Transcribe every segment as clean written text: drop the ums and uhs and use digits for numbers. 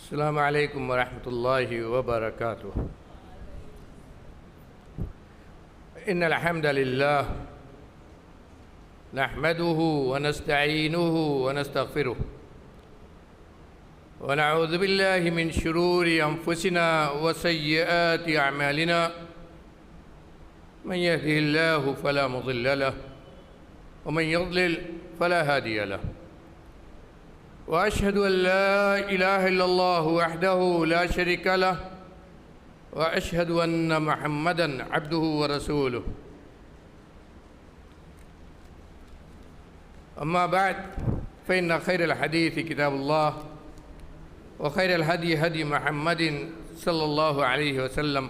السلام علیکم ورحمۃ اللہ وبرکاتہ۔ ان الحمد للہ نحمده ونستعینه ونستغفره ونعوذ باللہ من شرور انفسنا وسیئات اعمالنا من يهده الله فلا مضل له ومن يضلل فلا هادي له وأشهد أن لا إله إلا الله وحده لا شريك له وأشهد أن محمدًا عبده ورسوله. أما بعد فإن خير الحديث كتاب الله وخير الهدي هدي محمد صلى الله عليه وسلم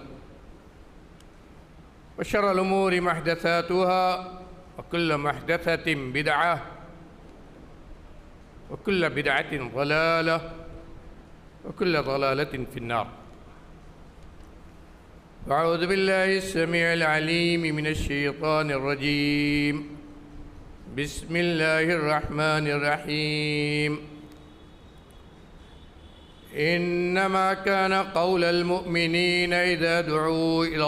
وشر الأمور محدثاتها وكل محدثة بدعة وكل بدعة ضلالة وكل ضلالة في النار. أعوذ بالله السميع العليم من الشيطان الرجيم. بسم الله الرحمن الرحيم. إنما كان قول المؤمنين إذا دعوا إلى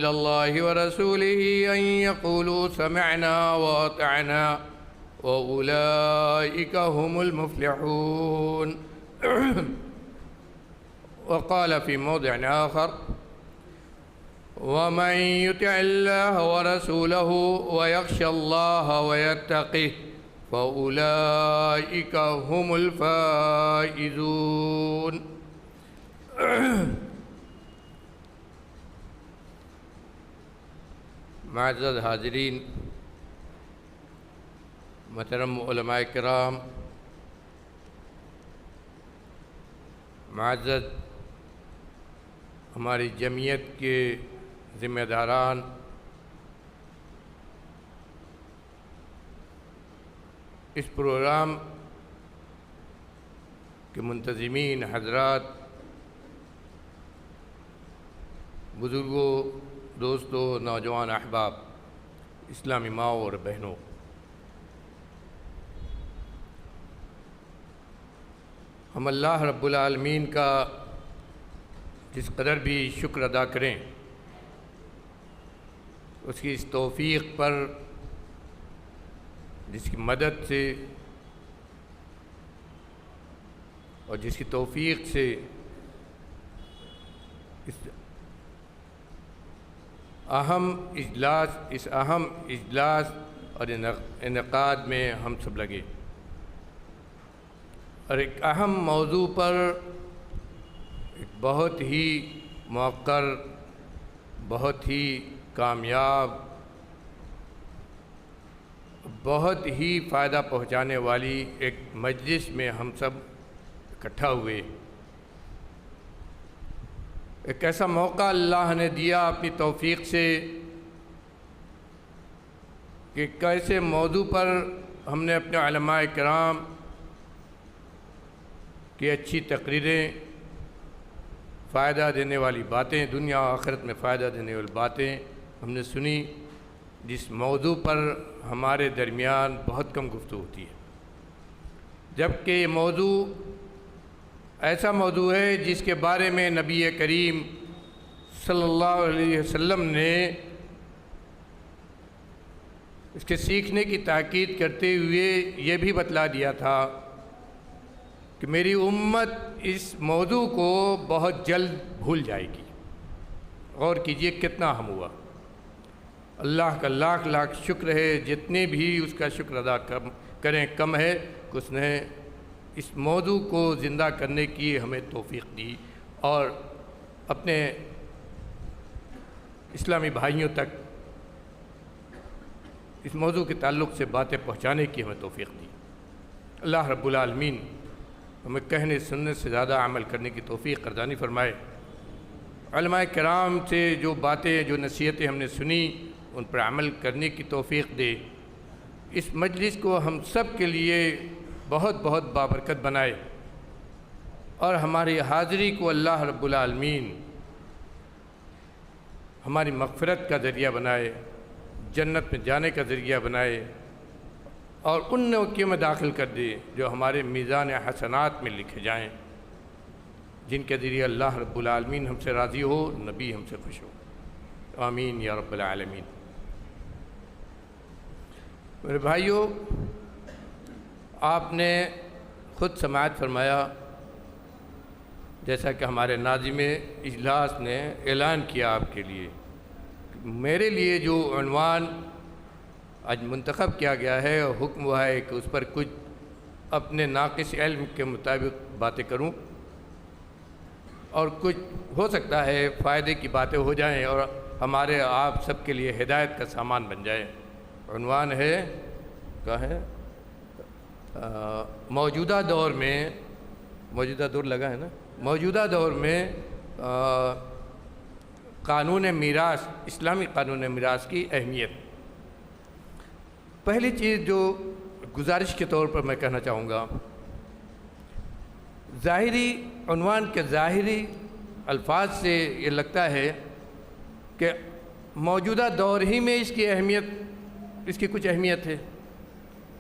الله ورسوله أن يقولوا سمعنا وأطعنا وأولئك هم المفلحون. وقال في موضع آخر: ومن يطع الله ورسوله ويخشى الله ويتقه فأولئك هم الفائزون. معزز حاضرین، محترم علماء کرام، معزز ہماری جمعیت کے ذمہ داران، اس پروگرام کے منتظمین حضرات، بزرگوں، دوستوں، نوجوان احباب، اسلامی ماؤں اور بہنوں، ہم اللہ رب العالمین کا جس قدر بھی شکر ادا کریں، اس کی اس توفیق پر جس کی مدد سے اور جس کی توفیق سے اس اہم اجلاس اور انعقاد میں ہم سب لگے، اور ایک اہم موضوع پر ایک بہت ہی مؤثر، بہت ہی کامیاب، بہت ہی فائدہ پہنچانے والی ایک مجلس میں ہم سب اکٹھا ہوئے۔ ایک ایسا موقع اللہ نے دیا اپنی توفیق سے کہ کیسے موضوع پر ہم نے اپنے علماء کرام کی اچھی تقریریں، فائدہ دینے والی باتیں، دنیا و آخرت میں فائدہ دینے والی باتیں ہم نے سنی، جس موضوع پر ہمارے درمیان بہت کم گفتگو ہوتی ہے، جبکہ یہ موضوع ایسا موضوع ہے جس کے بارے میں نبی کریم صلی اللہ علیہ وسلم نے اس کے سیکھنے کی تاکید کرتے ہوئے یہ بھی بتلا دیا تھا کہ میری امت اس موضوع کو بہت جلد بھول جائے گی۔ غور کیجئے کتنا اہم ہوا۔ اللہ کا لاکھ لاکھ شکر ہے، جتنے بھی اس کا شکر ادا کریں کم ہے کہ اس نے اس موضوع کو زندہ کرنے کی ہمیں توفیق دی اور اپنے اسلامی بھائیوں تک اس موضوع کے تعلق سے باتیں پہنچانے کی ہمیں توفیق دی۔ اللہ رب العالمین ہمیں کہنے سننے سے زیادہ عمل کرنے کی توفیق عطا فرمائے۔ علماء کرام سے جو باتیں، جو نصیحتیں ہم نے سنی، ان پر عمل کرنے کی توفیق دے۔ اس مجلس کو ہم سب کے لیے بہت بہت بابرکت بنائے، اور ہماری حاضری کو اللہ رب العالمین ہماری مغفرت کا ذریعہ بنائے، جنت میں جانے کا ذریعہ بنائے، اور ان نیکیوں میں داخل کر دے جو ہمارے میزان حسنات میں لکھے جائیں، جن کے ذریعے اللہ رب العالمین ہم سے راضی ہو، نبی ہم سے خوش ہو، آمین یا رب العالمین۔ میرے بھائیوں، آپ نے خود سماعت فرمایا، جیسا کہ ہمارے ناظم اجلاس نے اعلان کیا آپ کے لیے، میرے لیے جو عنوان آج منتخب کیا گیا ہے، حکم ہوا ہے کہ اس پر کچھ اپنے ناقص علم کے مطابق باتیں کروں، اور کچھ ہو سکتا ہے فائدے کی باتیں ہو جائیں اور ہمارے آپ سب کے لیے ہدایت کا سامان بن جائے۔ عنوان ہے کیا ہے؟ موجودہ دور میں، موجودہ دور لگا ہے نا، موجودہ دور میں قانون میراث، اسلامی قانون میراث کی اہمیت۔ پہلی چیز جو گزارش کے طور پر میں کہنا چاہوں گا، ظاہری عنوان کے ظاہری الفاظ سے یہ لگتا ہے کہ موجودہ دور ہی میں اس کی اہمیت، اس کی کچھ اہمیت ہے،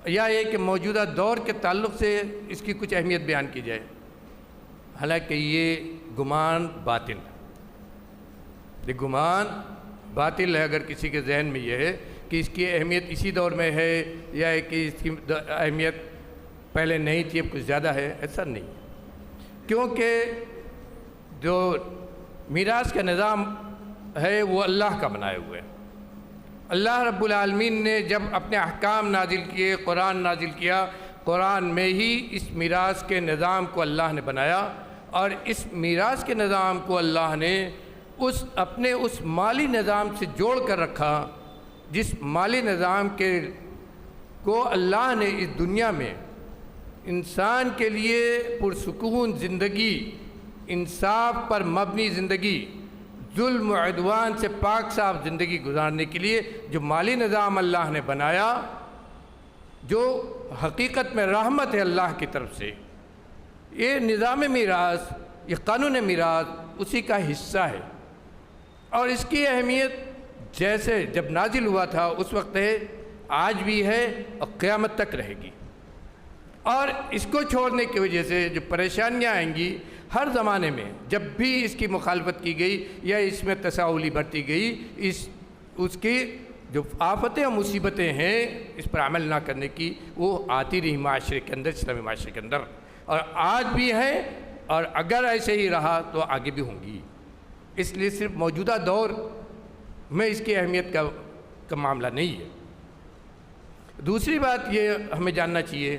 یا یہ کہ موجودہ دور کے تعلق سے اس کی کچھ اہمیت بیان کی جائے، حالانکہ یہ گمان باطل ہے۔ یہ گمان باطل ہے اگر کسی کے ذہن میں یہ ہے کہ اس کی اہمیت اسی دور میں ہے، یا کہ اس کی اہمیت پہلے نہیں تھی اب کچھ زیادہ ہے، ایسا نہیں، کیونکہ جو میراث کا نظام ہے وہ اللہ کا بنائے ہوئے ہے۔ اللہ رب العالمین نے جب اپنے احکام نازل کیے، قرآن نازل کیا، قرآن میں ہی اس میراث کے نظام کو اللہ نے بنایا، اور اس میراث کے نظام کو اللہ نے اپنے اس مالی نظام سے جوڑ کر رکھا، جس مالی نظام کو اللہ نے اس دنیا میں انسان کے لیے پرسکون زندگی، انصاف پر مبنی زندگی، ظلم و عدوان سے پاک صاف زندگی گزارنے کے لیے جو مالی نظام اللہ نے بنایا، جو حقیقت میں رحمت ہے اللہ کی طرف سے، یہ نظام میراث، یہ قانون میراث اسی کا حصہ ہے، اور اس کی اہمیت جیسے جب نازل ہوا تھا اس وقت ہے، آج بھی ہے اور قیامت تک رہے گی۔ اور اس کو چھوڑنے کی وجہ سے جو پریشانیاں آئیں گی ہر زمانے میں، جب بھی اس کی مخالفت کی گئی یا اس میں تساہلی برتی گئی، اس کی جو آفتیں اور مصیبتیں ہیں اس پر عمل نہ کرنے کی، وہ آتی رہی معاشرے کے اندر، اسلامی معاشرے کے اندر، اور آج بھی ہیں، اور اگر ایسے ہی رہا تو آگے بھی ہوں گی۔ اس لیے صرف موجودہ دور میں اس کی اہمیت کا معاملہ نہیں ہے۔ دوسری بات یہ ہمیں جاننا چاہیے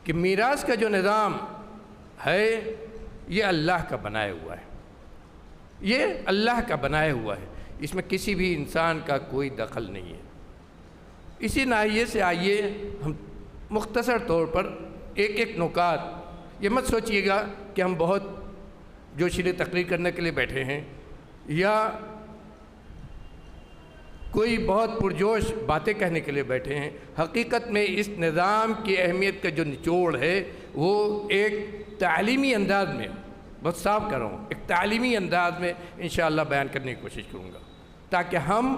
کہ میراث کا جو نظام ہے یہ اللہ کا بنایا ہوا ہے، یہ اللہ کا بنایا ہوا ہے، اس میں کسی بھی انسان کا کوئی دخل نہیں ہے۔ اسی ناحیے سے آئیے ہم مختصر طور پر ایک ایک نکات، یہ مت سوچئے گا کہ ہم بہت جوشیلے تقریر کرنے کے لیے بیٹھے ہیں یا کوئی بہت پرجوش باتیں کہنے کے لیے بیٹھے ہیں۔ حقیقت میں اس نظام کی اہمیت کا جو نچوڑ ہے وہ ایک تعلیمی انداز میں، بہت صاف کر رہا ہوں، ایک تعلیمی انداز میں انشاءاللہ بیان کرنے کی کوشش کروں گا، تاکہ ہم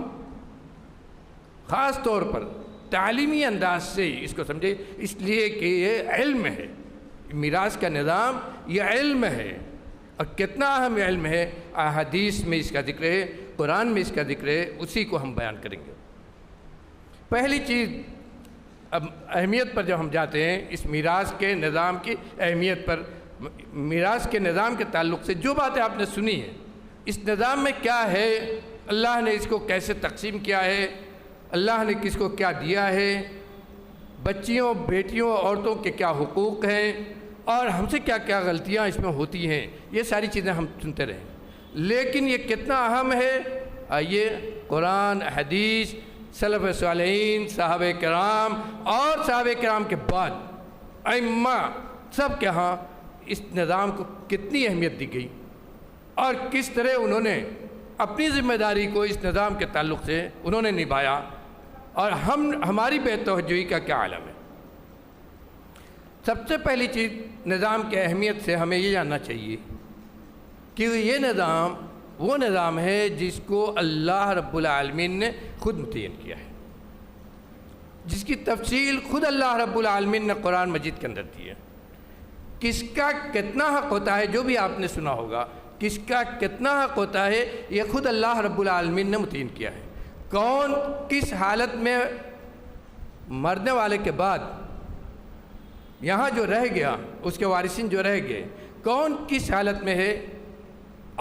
خاص طور پر تعلیمی انداز سے اس کو سمجھیں، اس لیے کہ یہ علم ہے، میراث کا نظام یہ علم ہے، اور کتنا اہم علم ہے، احادیث میں اس کا ذکر ہے، قرآن میں اس کا ذکر ہے، اسی کو ہم بیان کریں گے۔ پہلی چیز، اب اہمیت پر جب ہم جاتے ہیں، اس میراث کے نظام کی اہمیت پر، میراث کے نظام کے تعلق سے جو باتیں آپ نے سنی ہیں، اس نظام میں کیا ہے، اللہ نے اس کو کیسے تقسیم کیا ہے، اللہ نے کس کو کیا دیا ہے، بچیوں، بیٹیوں، عورتوں کے کیا حقوق ہیں، اور ہم سے کیا کیا غلطیاں اس میں ہوتی ہیں، یہ ساری چیزیں ہم سنتے رہیں، لیکن یہ کتنا اہم ہے، آئیے قرآن، حدیث، سلف صالحین، صحابہ کرام اور صحابہ کرام کے بعد ائمہ سب کے ہاں اس نظام کو کتنی اہمیت دی گئی، اور کس طرح انہوں نے اپنی ذمہ داری کو اس نظام کے تعلق سے انہوں نے نبھایا، اور ہماری بے توجہی کا کیا عالم ہے۔ سب سے پہلی چیز، نظام کی اہمیت سے ہمیں یہ جاننا چاہیے کہ یہ نظام وہ نظام ہے جس کو اللہ رب العالمین نے خود متعین کیا ہے۔ جس کی تفصیل خود اللہ رب العالمین نے قرآن مجید کے اندر دی ہے۔ کس کا کتنا حق ہوتا ہے، جو بھی آپ نے سنا ہوگا، کس کا کتنا حق ہوتا ہے، یہ خود اللہ رب العالمین نے متعین کیا ہے۔ کون کس حالت میں مرنے والے کے بعد یہاں جو رہ گیا، اس کے وارثین جو رہ گئے، کون کس حالت میں ہے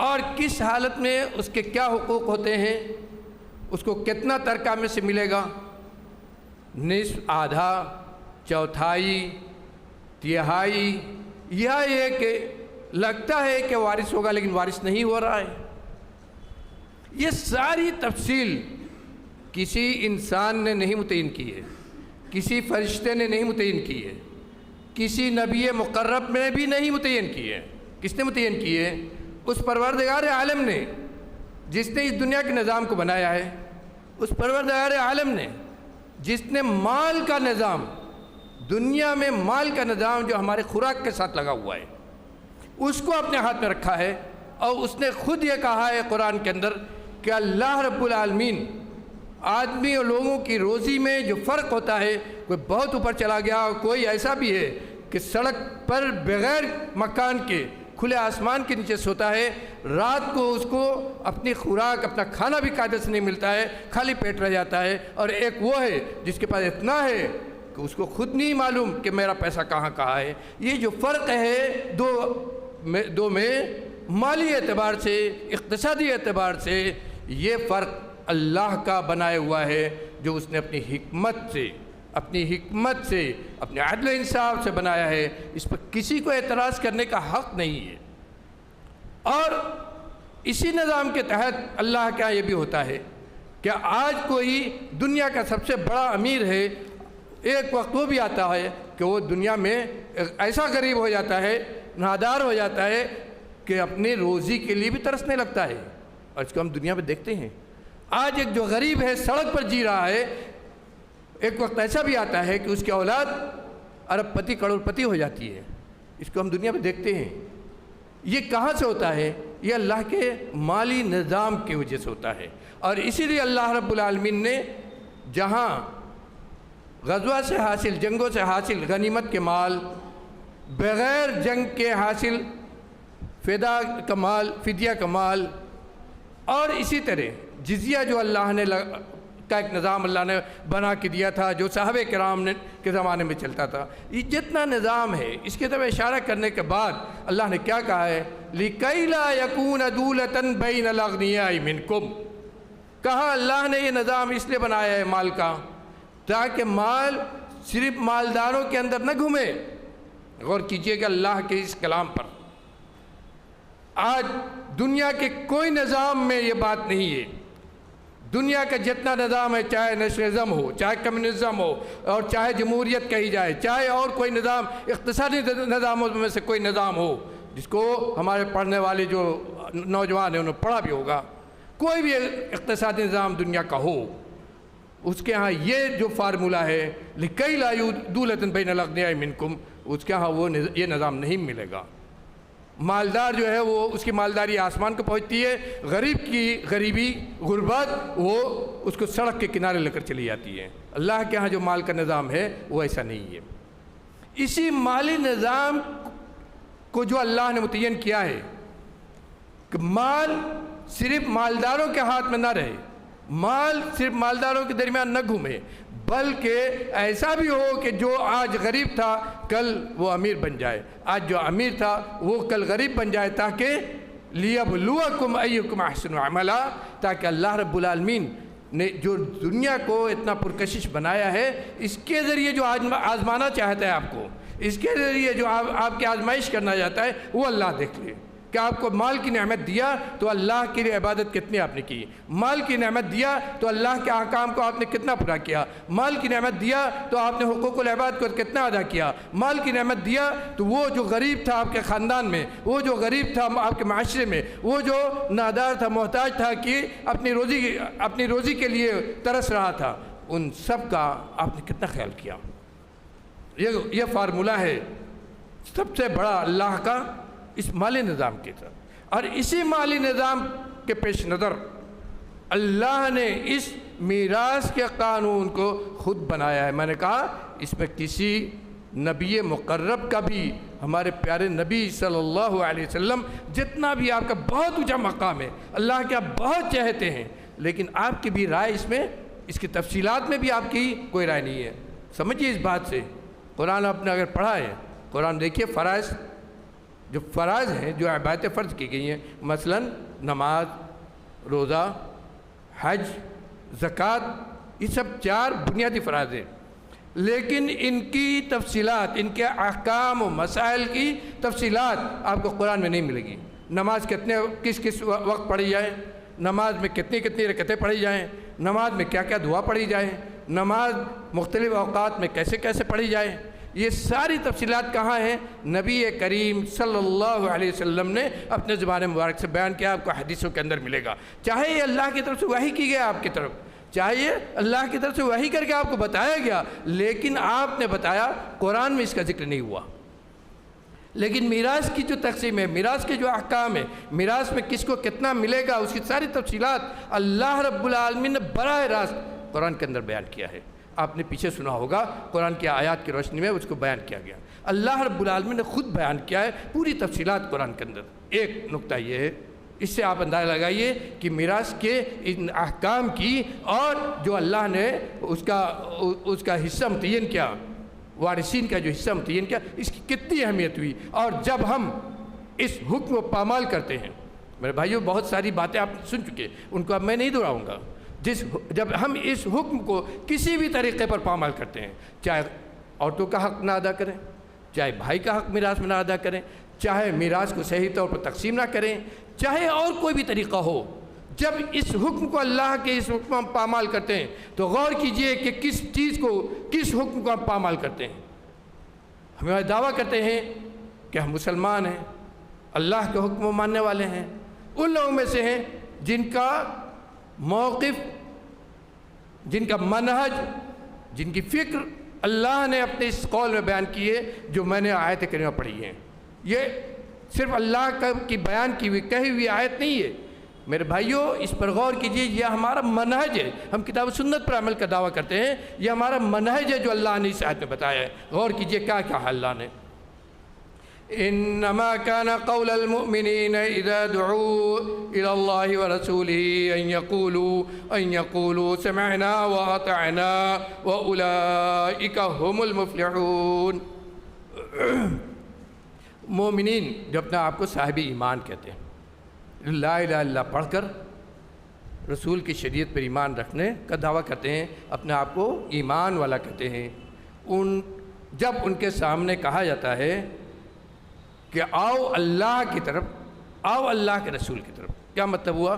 اور کس حالت میں اس کے کیا حقوق ہوتے ہیں، اس کو کتنا ترکہ میں سے ملے گا، نصف، آدھا، چوتھائی، تہائی، یہ کہ لگتا ہے کہ وارث ہوگا لیکن وارث نہیں ہو رہا ہے۔ یہ ساری تفصیل کسی انسان نے نہیں متعین کی ہے، کسی فرشتے نے نہیں متعین کی ہے، کسی نبی مقرب میں بھی نہیں متعین کی ہے۔ کس نے متعین کی ہے؟ اس پروردگار عالم نے، جس نے اس دنیا کے نظام کو بنایا ہے، اس پروردگار عالم نے جس نے مال کا نظام، دنیا میں مال کا نظام جو ہمارے خوراک کے ساتھ لگا ہوا ہے، اس کو اپنے ہاتھ میں رکھا ہے، اور اس نے خود یہ کہا ہے قرآن کے اندر کہ اللہ رب العالمین آدمی اور لوگوں کی روزی میں جو فرق ہوتا ہے، کوئی بہت اوپر چلا گیا اور کوئی ایسا بھی ہے کہ سڑک پر بغیر مکان کے کھلے آسمان کے نیچے سوتا ہے، رات کو اس کو اپنی خوراک، اپنا کھانا بھی قاعدے سے نہیں ملتا ہے، خالی پیٹ رہ جاتا ہے، اور ایک وہ ہے جس کے پاس اتنا ہے کہ اس کو خود نہیں معلوم کہ میرا پیسہ کہاں ہے۔ یہ جو فرق ہے دو میں مالی اعتبار سے، اقتصادی اعتبار سے، یہ فرق اللہ کا بنایا ہوا ہے، جو اس نے اپنی حکمت سے اپنے عدل و انصاف سے بنایا ہے۔ اس پر کسی کو اعتراض کرنے کا حق نہیں ہے۔ اور اسی نظام کے تحت اللہ کا یہ بھی ہوتا ہے کہ آج کوئی دنیا کا سب سے بڑا امیر ہے، ایک وقت وہ بھی آتا ہے کہ وہ دنیا میں ایسا غریب ہو جاتا ہے، نادار ہو جاتا ہے کہ اپنی روزی کے لیے بھی ترسنے لگتا ہے۔ اور اس کو ہم دنیا میں دیکھتے ہیں۔ آج ایک جو غریب ہے، سڑک پر جی رہا ہے، ایک وقت ایسا بھی آتا ہے کہ اس کی اولاد ارب پتی، کروڑ پتی ہو جاتی ہے۔ اس کو ہم دنیا میں دیکھتے ہیں۔ یہ کہاں سے ہوتا ہے؟ یہ اللہ کے مالی نظام کی وجہ سے ہوتا ہے۔ اور اسی لیے اللہ رب العالمین نے جہاں غزوہ سے حاصل، جنگوں سے حاصل غنیمت کے مال، بغیر جنگ کے حاصل فدیہ کا مال، اور اسی طرح جزیہ جو اللہ نے کا ایک نظام اللہ نے بنا کے دیا تھا، جو صحابہ کرام کے زمانے میں چلتا تھا، یہ جتنا نظام ہے، اس کی طرف اشارہ کرنے کے بعد اللہ نے کیا کہا ہے؟ لِكَيْ لَا يَكُونَ دُولَةً بَيْنَ الْأَغْنِيَاءِ مِنْكُمْ۔ کہا اللہ نے یہ نظام اس لیے بنایا ہے مال کا، تاکہ مال صرف مالداروں کے اندر نہ گھومے۔ غور کیجئے کہ اللہ کے اس کلام پر آج دنیا کے کوئی نظام میں یہ بات نہیں ہے۔ دنیا کا جتنا نظام ہے، چاہے نیشنلزم ہو، چاہے کمیونزم ہو، اور چاہے جمہوریت کہی جائے، چاہے اور کوئی نظام، اقتصادی نظاموں میں سے کوئی نظام ہو، جس کو ہمارے پڑھنے والے جو نوجوان ہیں انہوں نے پڑھا بھی ہوگا، کوئی بھی اقتصادی نظام دنیا کا ہو، اس کے ہاں یہ جو فارمولہ ہے لِكَيْ لَا دُولَةً بَيْنَ الْأَغْنِيَاءِ مِنْكُمْ، اس کے ہاں یہ نظام نہیں ملے گا۔ مالدار جو ہے وہ اس کی مالداری آسمان کو پہنچتی ہے، غریب کی غریبی، غربت، وہ اس کو سڑک کے کنارے لے کر چلی جاتی ہے۔ اللہ کے ہاں جو مال کا نظام ہے وہ ایسا نہیں ہے۔ اسی مالی نظام کو جو اللہ نے متعین کیا ہے کہ مال صرف مالداروں کے ہاتھ میں نہ رہے، مال صرف مالداروں کے درمیان نہ گھومے، بلکہ ایسا بھی ہو کہ جو آج غریب تھا کل وہ امیر بن جائے، آج جو امیر تھا وہ کل غریب بن جائے، تاکہ لِيَبْلُوَكُمْ أَيُّكُمْ أَحْسَنُ عَمَلًا، تاکہ اللہ رب العالمین نے جو دنیا کو اتنا پرکشش بنایا ہے، اس کے ذریعے جو آزمانا چاہتا ہے آپ کو، اس کے ذریعے جو آپ کی آزمائش کرنا چاہتا ہے، وہ اللہ دیکھ لے کہ آپ کو مال کی نعمت دیا تو اللہ کے لیے عبادت کتنی آپ نے کی، مال کی نعمت دیا تو اللہ کے احکام کو آپ نے کتنا پورا کیا، مال کی نعمت دیا تو آپ نے حقوق العباد کو کتنا ادا کیا، مال کی نعمت دیا تو وہ جو غریب تھا آپ کے خاندان میں، وہ جو غریب تھا آپ کے معاشرے میں، وہ جو نادار تھا، محتاج تھا کہ اپنی روزی کے لیے ترس رہا تھا، ان سب کا آپ نے کتنا خیال کیا۔ یہ فارمولہ ہے سب سے بڑا اللہ کا اس مالی نظام کی طرف۔ اور اسی مالی نظام کے پیش نظر اللہ نے اس میراث کے قانون کو خود بنایا ہے۔ میں نے کہا اس میں کسی نبی مقرب کا بھی، ہمارے پیارے نبی صلی اللہ علیہ وسلم جتنا بھی آپ کا بہت اونچا مقام ہے، اللہ کے آپ بہت چاہتے ہیں، لیکن آپ کی بھی رائے اس میں، اس کی تفصیلات میں بھی آپ کی کوئی رائے نہیں ہے۔ سمجھیے اس بات سے، قرآن آپ نے اگر پڑھا ہے، قرآن دیکھیے فرائض، جو فرائض ہیں، جو عبادتیں فرض کی گئی ہیں، مثلا نماز، روزہ، حج، زکوٰۃ، یہ سب 4 بنیادی فرائض ہیں، لیکن ان کی تفصیلات، ان کے احکام و مسائل کی تفصیلات آپ کو قرآن میں نہیں ملے گی۔ نماز کس وقت پڑھی جائے، نماز میں کتنی رکعتیں پڑھی جائیں، نماز میں کیا کیا دعا پڑھی جائے، نماز مختلف اوقات میں کیسے پڑھی جائے، یہ ساری تفصیلات کہاں ہیں؟ نبی کریم صلی اللہ علیہ وسلم نے اپنے زبان مبارک سے بیان کیا، آپ کو حدیثوں کے اندر ملے گا۔ چاہے یہ اللہ کی طرف سے وحی کی گیا آپ کی طرف، چاہیے اللہ کی طرف سے وحی کر کے آپ کو بتایا گیا، لیکن آپ نے بتایا قرآن میں اس کا ذکر نہیں ہوا۔ لیکن میراث کی جو تقسیم ہے، میراث کے جو احکام ہے، میراث میں کس کو کتنا ملے گا، اس کی ساری تفصیلات اللہ رب العالمین نے براہ راست قرآن کے اندر بیان کیا ہے۔ آپ نے پیچھے سنا ہوگا، قرآن کی آیات کی روشنی میں اس کو بیان کیا گیا، اللہ رب العالمین نے خود بیان کیا ہے پوری تفصیلات قرآن کے اندر۔ ایک نقطہ یہ ہے، اس سے آپ اندازہ لگائیے کہ میراث کے ان احکام کی، اور جو اللہ نے اس کا حصہ متعین کیا، وارثین کا جو حصہ متعین کیا، اس کی کتنی اہمیت ہوئی۔ اور جب ہم اس حکم کو پامال کرتے ہیں، میرے بھائیوں بہت ساری باتیں آپ سن چکے، ان کو اب میں نہیں دہراؤں گا، جب ہم اس حکم کو کسی بھی طریقے پر پامال کرتے ہیں، چاہے عورتوں کا حق نہ ادا کریں، چاہے بھائی کا حق میراث میں نہ ادا کریں، چاہے میراث کو صحیح طور پر تقسیم نہ کریں، چاہے اور کوئی بھی طریقہ ہو، جب اس حکم کو، اللہ کے اس حکم ہم پامال کرتے ہیں، تو غور کیجئے کہ کس حکم کو ہم پامال کرتے ہیں۔ ہم دعویٰ کرتے ہیں کہ ہم مسلمان ہیں، اللہ کے حکم کو ماننے والے ہیں، ان لوگوں میں سے ہیں جن کا موقف، جن کا منہج، جن کی فکر اللہ نے اپنے اس قول میں بیان کی ہے، جو میں نے آیت کریمہ پڑھی ہیں۔ یہ صرف اللہ کی بیان کی ہوئی کہی ہوئی آیت نہیں ہے میرے بھائیوں، اس پر غور کیجئے، یہ ہمارا منہج ہے۔ ہم کتاب و سنت پر عمل کا دعویٰ کرتے ہیں، یہ ہمارا منہج ہے جو اللہ نے اس آیت میں بتایا ہے۔ غور کیجئے کیا کہا اللہ نے، انما كان قول المؤمنين اذا دعوا الى الله ورسوله ان يقولوا سمعنا واطعنا واولئك هم المفلحون۔ مومنین جو اپنے آپ کو صاحب ایمان کہتے ہیں، لا الہ الا اللہ پڑھ کر رسول کی شریعت پر ایمان رکھنے کا دعویٰ کرتے ہیں، اپنے آپ کو ایمان والا کہتے ہیں، جب ان کے سامنے کہا جاتا ہے کہ آؤ اللہ کی طرف، آؤ اللہ کے رسول کی طرف، کیا مطلب ہوا؟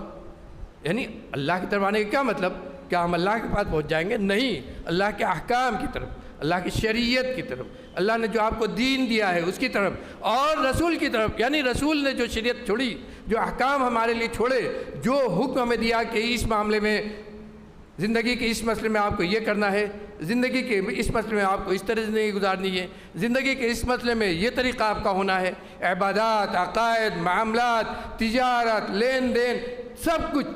یعنی اللہ کی طرف آنے کا کیا مطلب؟ کیا ہم اللہ کے پاس پہنچ جائیں گے؟ نہیں، اللہ کے احکام کی طرف، اللہ کی شریعت کی طرف، اللہ نے جو آپ کو دین دیا ہے اس کی طرف، اور رسول کی طرف، یعنی رسول نے جو شریعت چھوڑی، جو احکام ہمارے لیے چھوڑے، جو حکم ہمیں دیا کہ اس معاملے میں، زندگی کے اس مسئلے میں آپ کو یہ کرنا ہے، زندگی کے اس مسئلے میں آپ کو اس طرح زندگی گزارنی ہے، زندگی کے اس مسئلے میں یہ طریقہ آپ کا ہونا ہے، عبادات، عقائد، معاملات، تجارت، لین دین، سب کچھ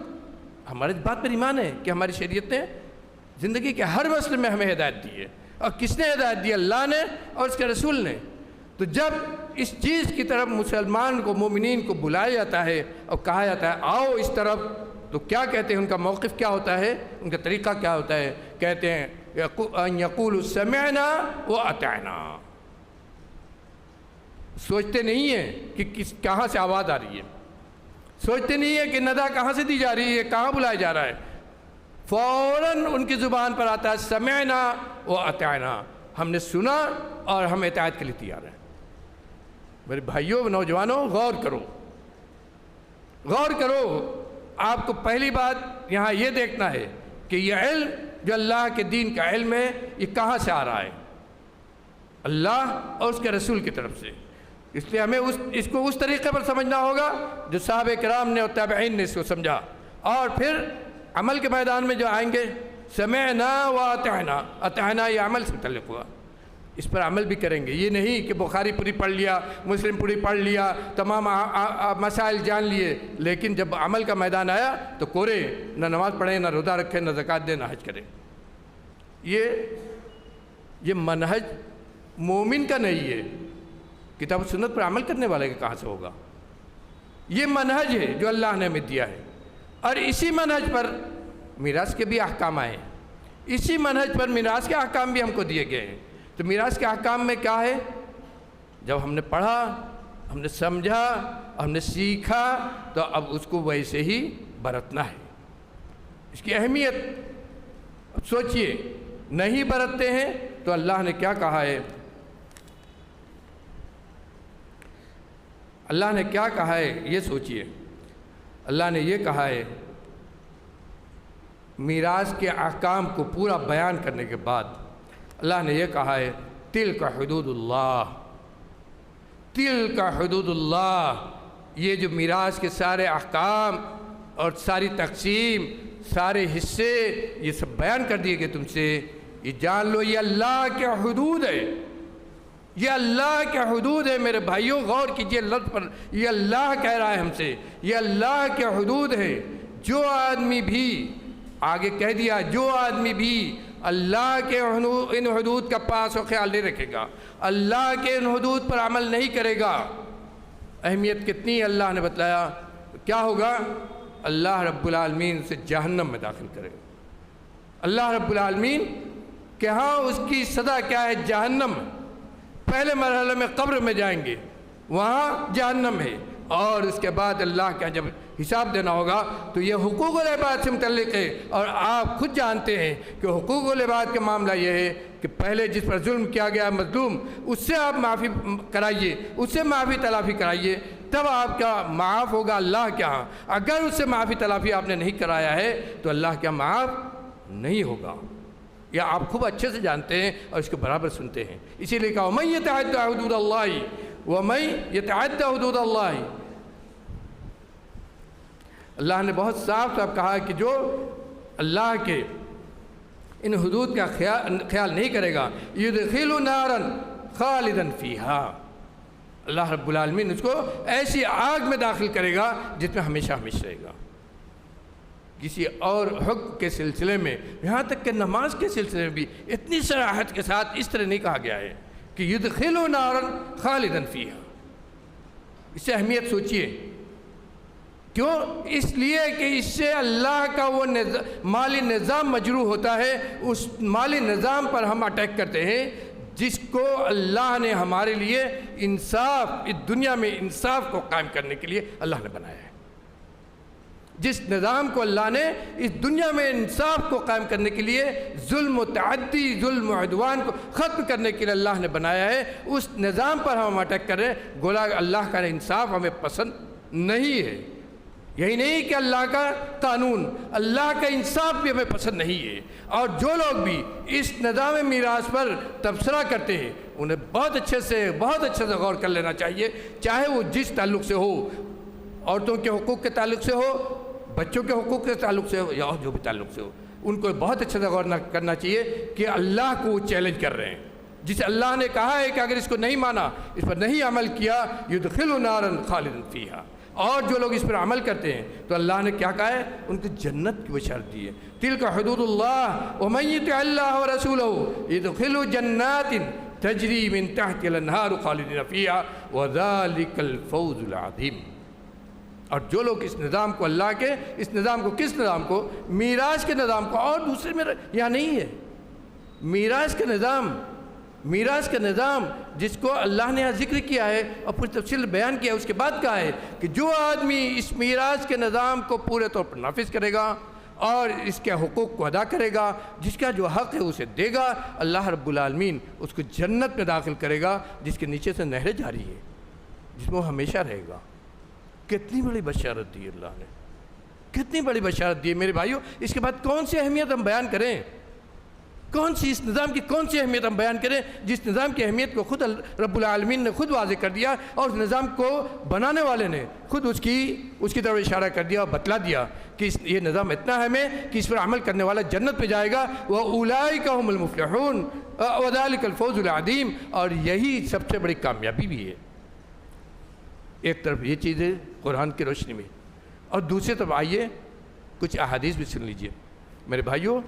ہمارے بات پر ایمان ہے کہ ہماری شریعت نے زندگی کے ہر مسئلے میں ہمیں ہدایت دی ہے۔ اور کس نے ہدایت دی؟ اللہ نے اور اس کے رسول نے۔ تو جب اس چیز کی طرف مسلمان کو، مومنین کو بلایا جاتا ہے اور کہا جاتا ہے آؤ اس طرف، تو کیا کہتے ہیں؟ ان کا موقف کیا ہوتا ہے؟ ان کا طریقہ کیا ہوتا ہے؟ کہتے ہیں ان یقولوا سمعنا واطعنا۔ سوچتے نہیں ہیں کہ کہاں سے آواز آ رہی ہے، سوچتے نہیں ہیں کہ ندا کہاں سے دی جا رہی ہے، کہاں بلایا جا رہا ہے، فوراً ان کی زبان پر آتا ہے سمعنا واطعنا، ہم نے سنا اور ہم اطاعت کے لیے تیار ہیں۔ میرے بھائیوں، نوجوانوں، غور کرو، غور کرو۔ آپ کو پہلی بات یہاں یہ دیکھنا ہے کہ یہ علم جو اللہ کے دین کا علم ہے، یہ کہاں سے آ رہا ہے؟ اللہ اور اس کے رسول کی طرف سے۔ اس لیے ہمیں اس کو اس طریقے پر سمجھنا ہوگا جو صحابہ کرام نے اور تابعین نے اس کو سمجھا، اور پھر عمل کے میدان میں جو آئیں گے، سمعنا واطعنا، اطعنا یہ عمل سے متعلق ہوا، اس پر عمل بھی کریں گے. یہ نہیں کہ بخاری پوری پڑھ لیا، مسلم پوری پڑھ لیا، تمام مسائل جان لیے، لیکن جب عمل کا میدان آیا تو کورے، نہ نماز پڑھیں، نہ روزہ رکھیں، نہ زکوٰۃ دیں، نہ حج کریں. یہ منہج مومن کا نہیں ہے. کتاب و سنت پر عمل کرنے والے کا کہاں سے ہوگا؟ یہ منہج ہے جو اللہ نے ہمیں دیا ہے، اور اسی منہج پر میراث کے بھی احکام آئے ہیں. اسی منہج پر میراث کے احکام بھی ہم کو دیے گئے ہیں. تو میراث کے احکام میں کیا ہے؟ جب ہم نے پڑھا، ہم نے سمجھا، ہم نے سیکھا، تو اب اس کو ویسے ہی برتنا ہے. اس کی اہمیت اب سوچئے. نہیں برتتے ہیں تو اللہ نے کیا کہا ہے؟ اللہ نے کیا کہا ہے یہ سوچئے. اللہ نے یہ کہا ہے، میراث کے احکام کو پورا بیان کرنے کے بعد اللہ نے یہ کہا ہے، تلک حدود اللہ، تلک حدود اللہ. یہ جو میراث کے سارے احکام اور ساری تقسیم، سارے حصے، یہ سب بیان کر دیے گئے تم سے. یہ جان لو یہ اللہ کے حدود ہے، یہ اللہ کے حدود ہے. میرے بھائیوں غور کیجئے لفظ پر، یہ اللہ کہہ رہا ہے ہم سے، یہ اللہ کے حدود ہے. جو آدمی بھی، آگے کہہ دیا، جو آدمی بھی اللہ کے ان حدود کا پاس و خیال نہیں رکھے گا، اللہ کے ان حدود پر عمل نہیں کرے گا. اہمیت کتنی اللہ نے بتلایا. کیا ہوگا؟ اللہ رب العالمین اسے جہنم میں داخل کرے گا. اللہ رب العالمین کہ ہاں اس کی سزا کیا ہے؟ جہنم. پہلے مرحلے میں قبر میں جائیں گے، وہاں جہنم ہے، اور اس کے بعد اللہ کا جب حساب دینا ہوگا تو یہ حقوق العباد سے متعلق ہے. اور آپ خود جانتے ہیں کہ حقوق العباد کا معاملہ یہ ہے کہ پہلے جس پر ظلم کیا گیا مظلوم، اس سے آپ معافی کرائیے، اس سے معافی تلافی کرائیے، تب آپ کا معاف ہوگا اللہ کے ہاں. اگر اس سے معافی تلافی آپ نے نہیں کرایا ہے تو اللہ کا معاف نہیں ہوگا. یا آپ خوب اچھے سے جانتے ہیں اور اس کو برابر سنتے ہیں. اسی لیے کہا وَمَن يَتَعَدَّ حُدُودَ اللَّهِ وَمَن يَتَعَدَّ حُدُودَ اللَّهِ. اللہ نے بہت صاف صاف کہا کہ جو اللہ کے ان حدود کا خیال نہیں کرے گا، يُدْخِلُ نَارًا خَالِدًا فِيهَا، اللہ رب العالمین اس کو ایسی آگ میں داخل کرے گا جس میں ہمیشہ ہمیشہ رہے گا. کسی اور حکم کے سلسلے میں، یہاں تک کہ نماز کے سلسلے میں بھی اتنی صراحت کے ساتھ اس طرح نہیں کہا گیا ہے کہ يُدْخِلُ نَارًا خَالِدًا فِيهَا. اس سے اہمیت سوچئے. کیوں؟ اس لیے کہ اس سے اللہ کا وہ مالی نظام مجروح ہوتا ہے. اس مالی نظام پر ہم اٹیک کرتے ہیں جس کو اللہ نے ہمارے لیے انصاف، اس دنیا میں انصاف کو قائم کرنے کے لیے اللہ نے بنایا ہے. جس نظام کو اللہ نے اس دنیا میں انصاف کو قائم کرنے کے لیے، ظلم و تعدی، ظلم و عدوان کو ختم کرنے کے لیے اللہ نے بنایا ہے، اس نظام پر ہم اٹیک کر رہے ہیں. گویا اللہ کا انصاف ہمیں پسند نہیں ہے. یہی نہیں کہ اللہ کا قانون، اللہ کا انصاف بھی ہمیں پسند نہیں ہے. اور جو لوگ بھی اس نظام میراث پر تبصرہ کرتے ہیں انہیں بہت اچھے سے غور کر لینا چاہیے. چاہے وہ جس تعلق سے ہو، عورتوں کے حقوق کے تعلق سے ہو، بچوں کے حقوق کے تعلق سے ہو، یا اور جو بھی تعلق سے ہو، ان کو بہت اچھے سے غور کرنا چاہیے کہ اللہ کو وہ چیلنج کر رہے ہیں جسے اللہ نے کہا ہے کہ اگر اس کو نہیں مانا، اس پر نہیں عمل کیا، يُدْخِلُ نَارًا خَالِدًا فِيهَا. اور جو لوگ اس پر عمل کرتے ہیں تو اللہ نے کیا کہا ہے؟ ان کو جنت کی بشارت دی ہے. تِلْكَ حُدُودُ اللَّهِ وَمَن يُطِعِ اللَّهَ وَرَسُولَهُ يُدْخِلْهُ جَنَّاتٍ تَجْرِي مِن تَحْتِهَا الْأَنْهَارُ خَالِدِينَ فِيهَا وَذَلِكَ الْفَوْزُ الْعَظِيمُ. اور جو لوگ اس نظام کو، اللہ کے اس نظام کو، کس نظام کو؟ میراث کے نظام کو، اور دوسرے میں یہاں نہیں ہے. میراث کا نظام جس کو اللہ نے یہاں ذکر کیا ہے اور پوری تفصیل بیان کیا ہے، اس کے بعد کہا ہے کہ جو آدمی اس میراث کے نظام کو پورے طور پر نافذ کرے گا اور اس کے حقوق کو ادا کرے گا، جس کا جو حق ہے اسے دے گا، اللہ رب العالمین اس کو جنت میں داخل کرے گا جس کے نیچے سے نہریں جاری ہیں، جس میں وہ ہمیشہ رہے گا. کتنی بڑی بشارت دی اللہ نے، کتنی بڑی بشارت دی ہے میرے بھائیوں. اس کے بعد کون سی اہمیت ہم بیان کریں؟ کون سی اس نظام کی کون سی اہمیت ہم بیان کریں جس نظام کی اہمیت کو خود رب العالمین نے خود واضح کر دیا، اور اس نظام کو بنانے والے نے خود اس کی طرف اشارہ کر دیا اور بتلا دیا کہ یہ نظام اتنا اہم ہے کہ اس پر عمل کرنے والا جنت میں جائے گا. وَأُولَئِكَ هُمُ الْمُفْلِحُونَ. وذالک الفوز العظیم، اور یہی سب سے بڑی کامیابی بھی ہے۔ ایک طرف یہ چیزیں قرآن کی روشنی میں، اور دوسری طرف آئیے کچھ احادیث بھی سن لیجئے۔ میرے بھائیوں،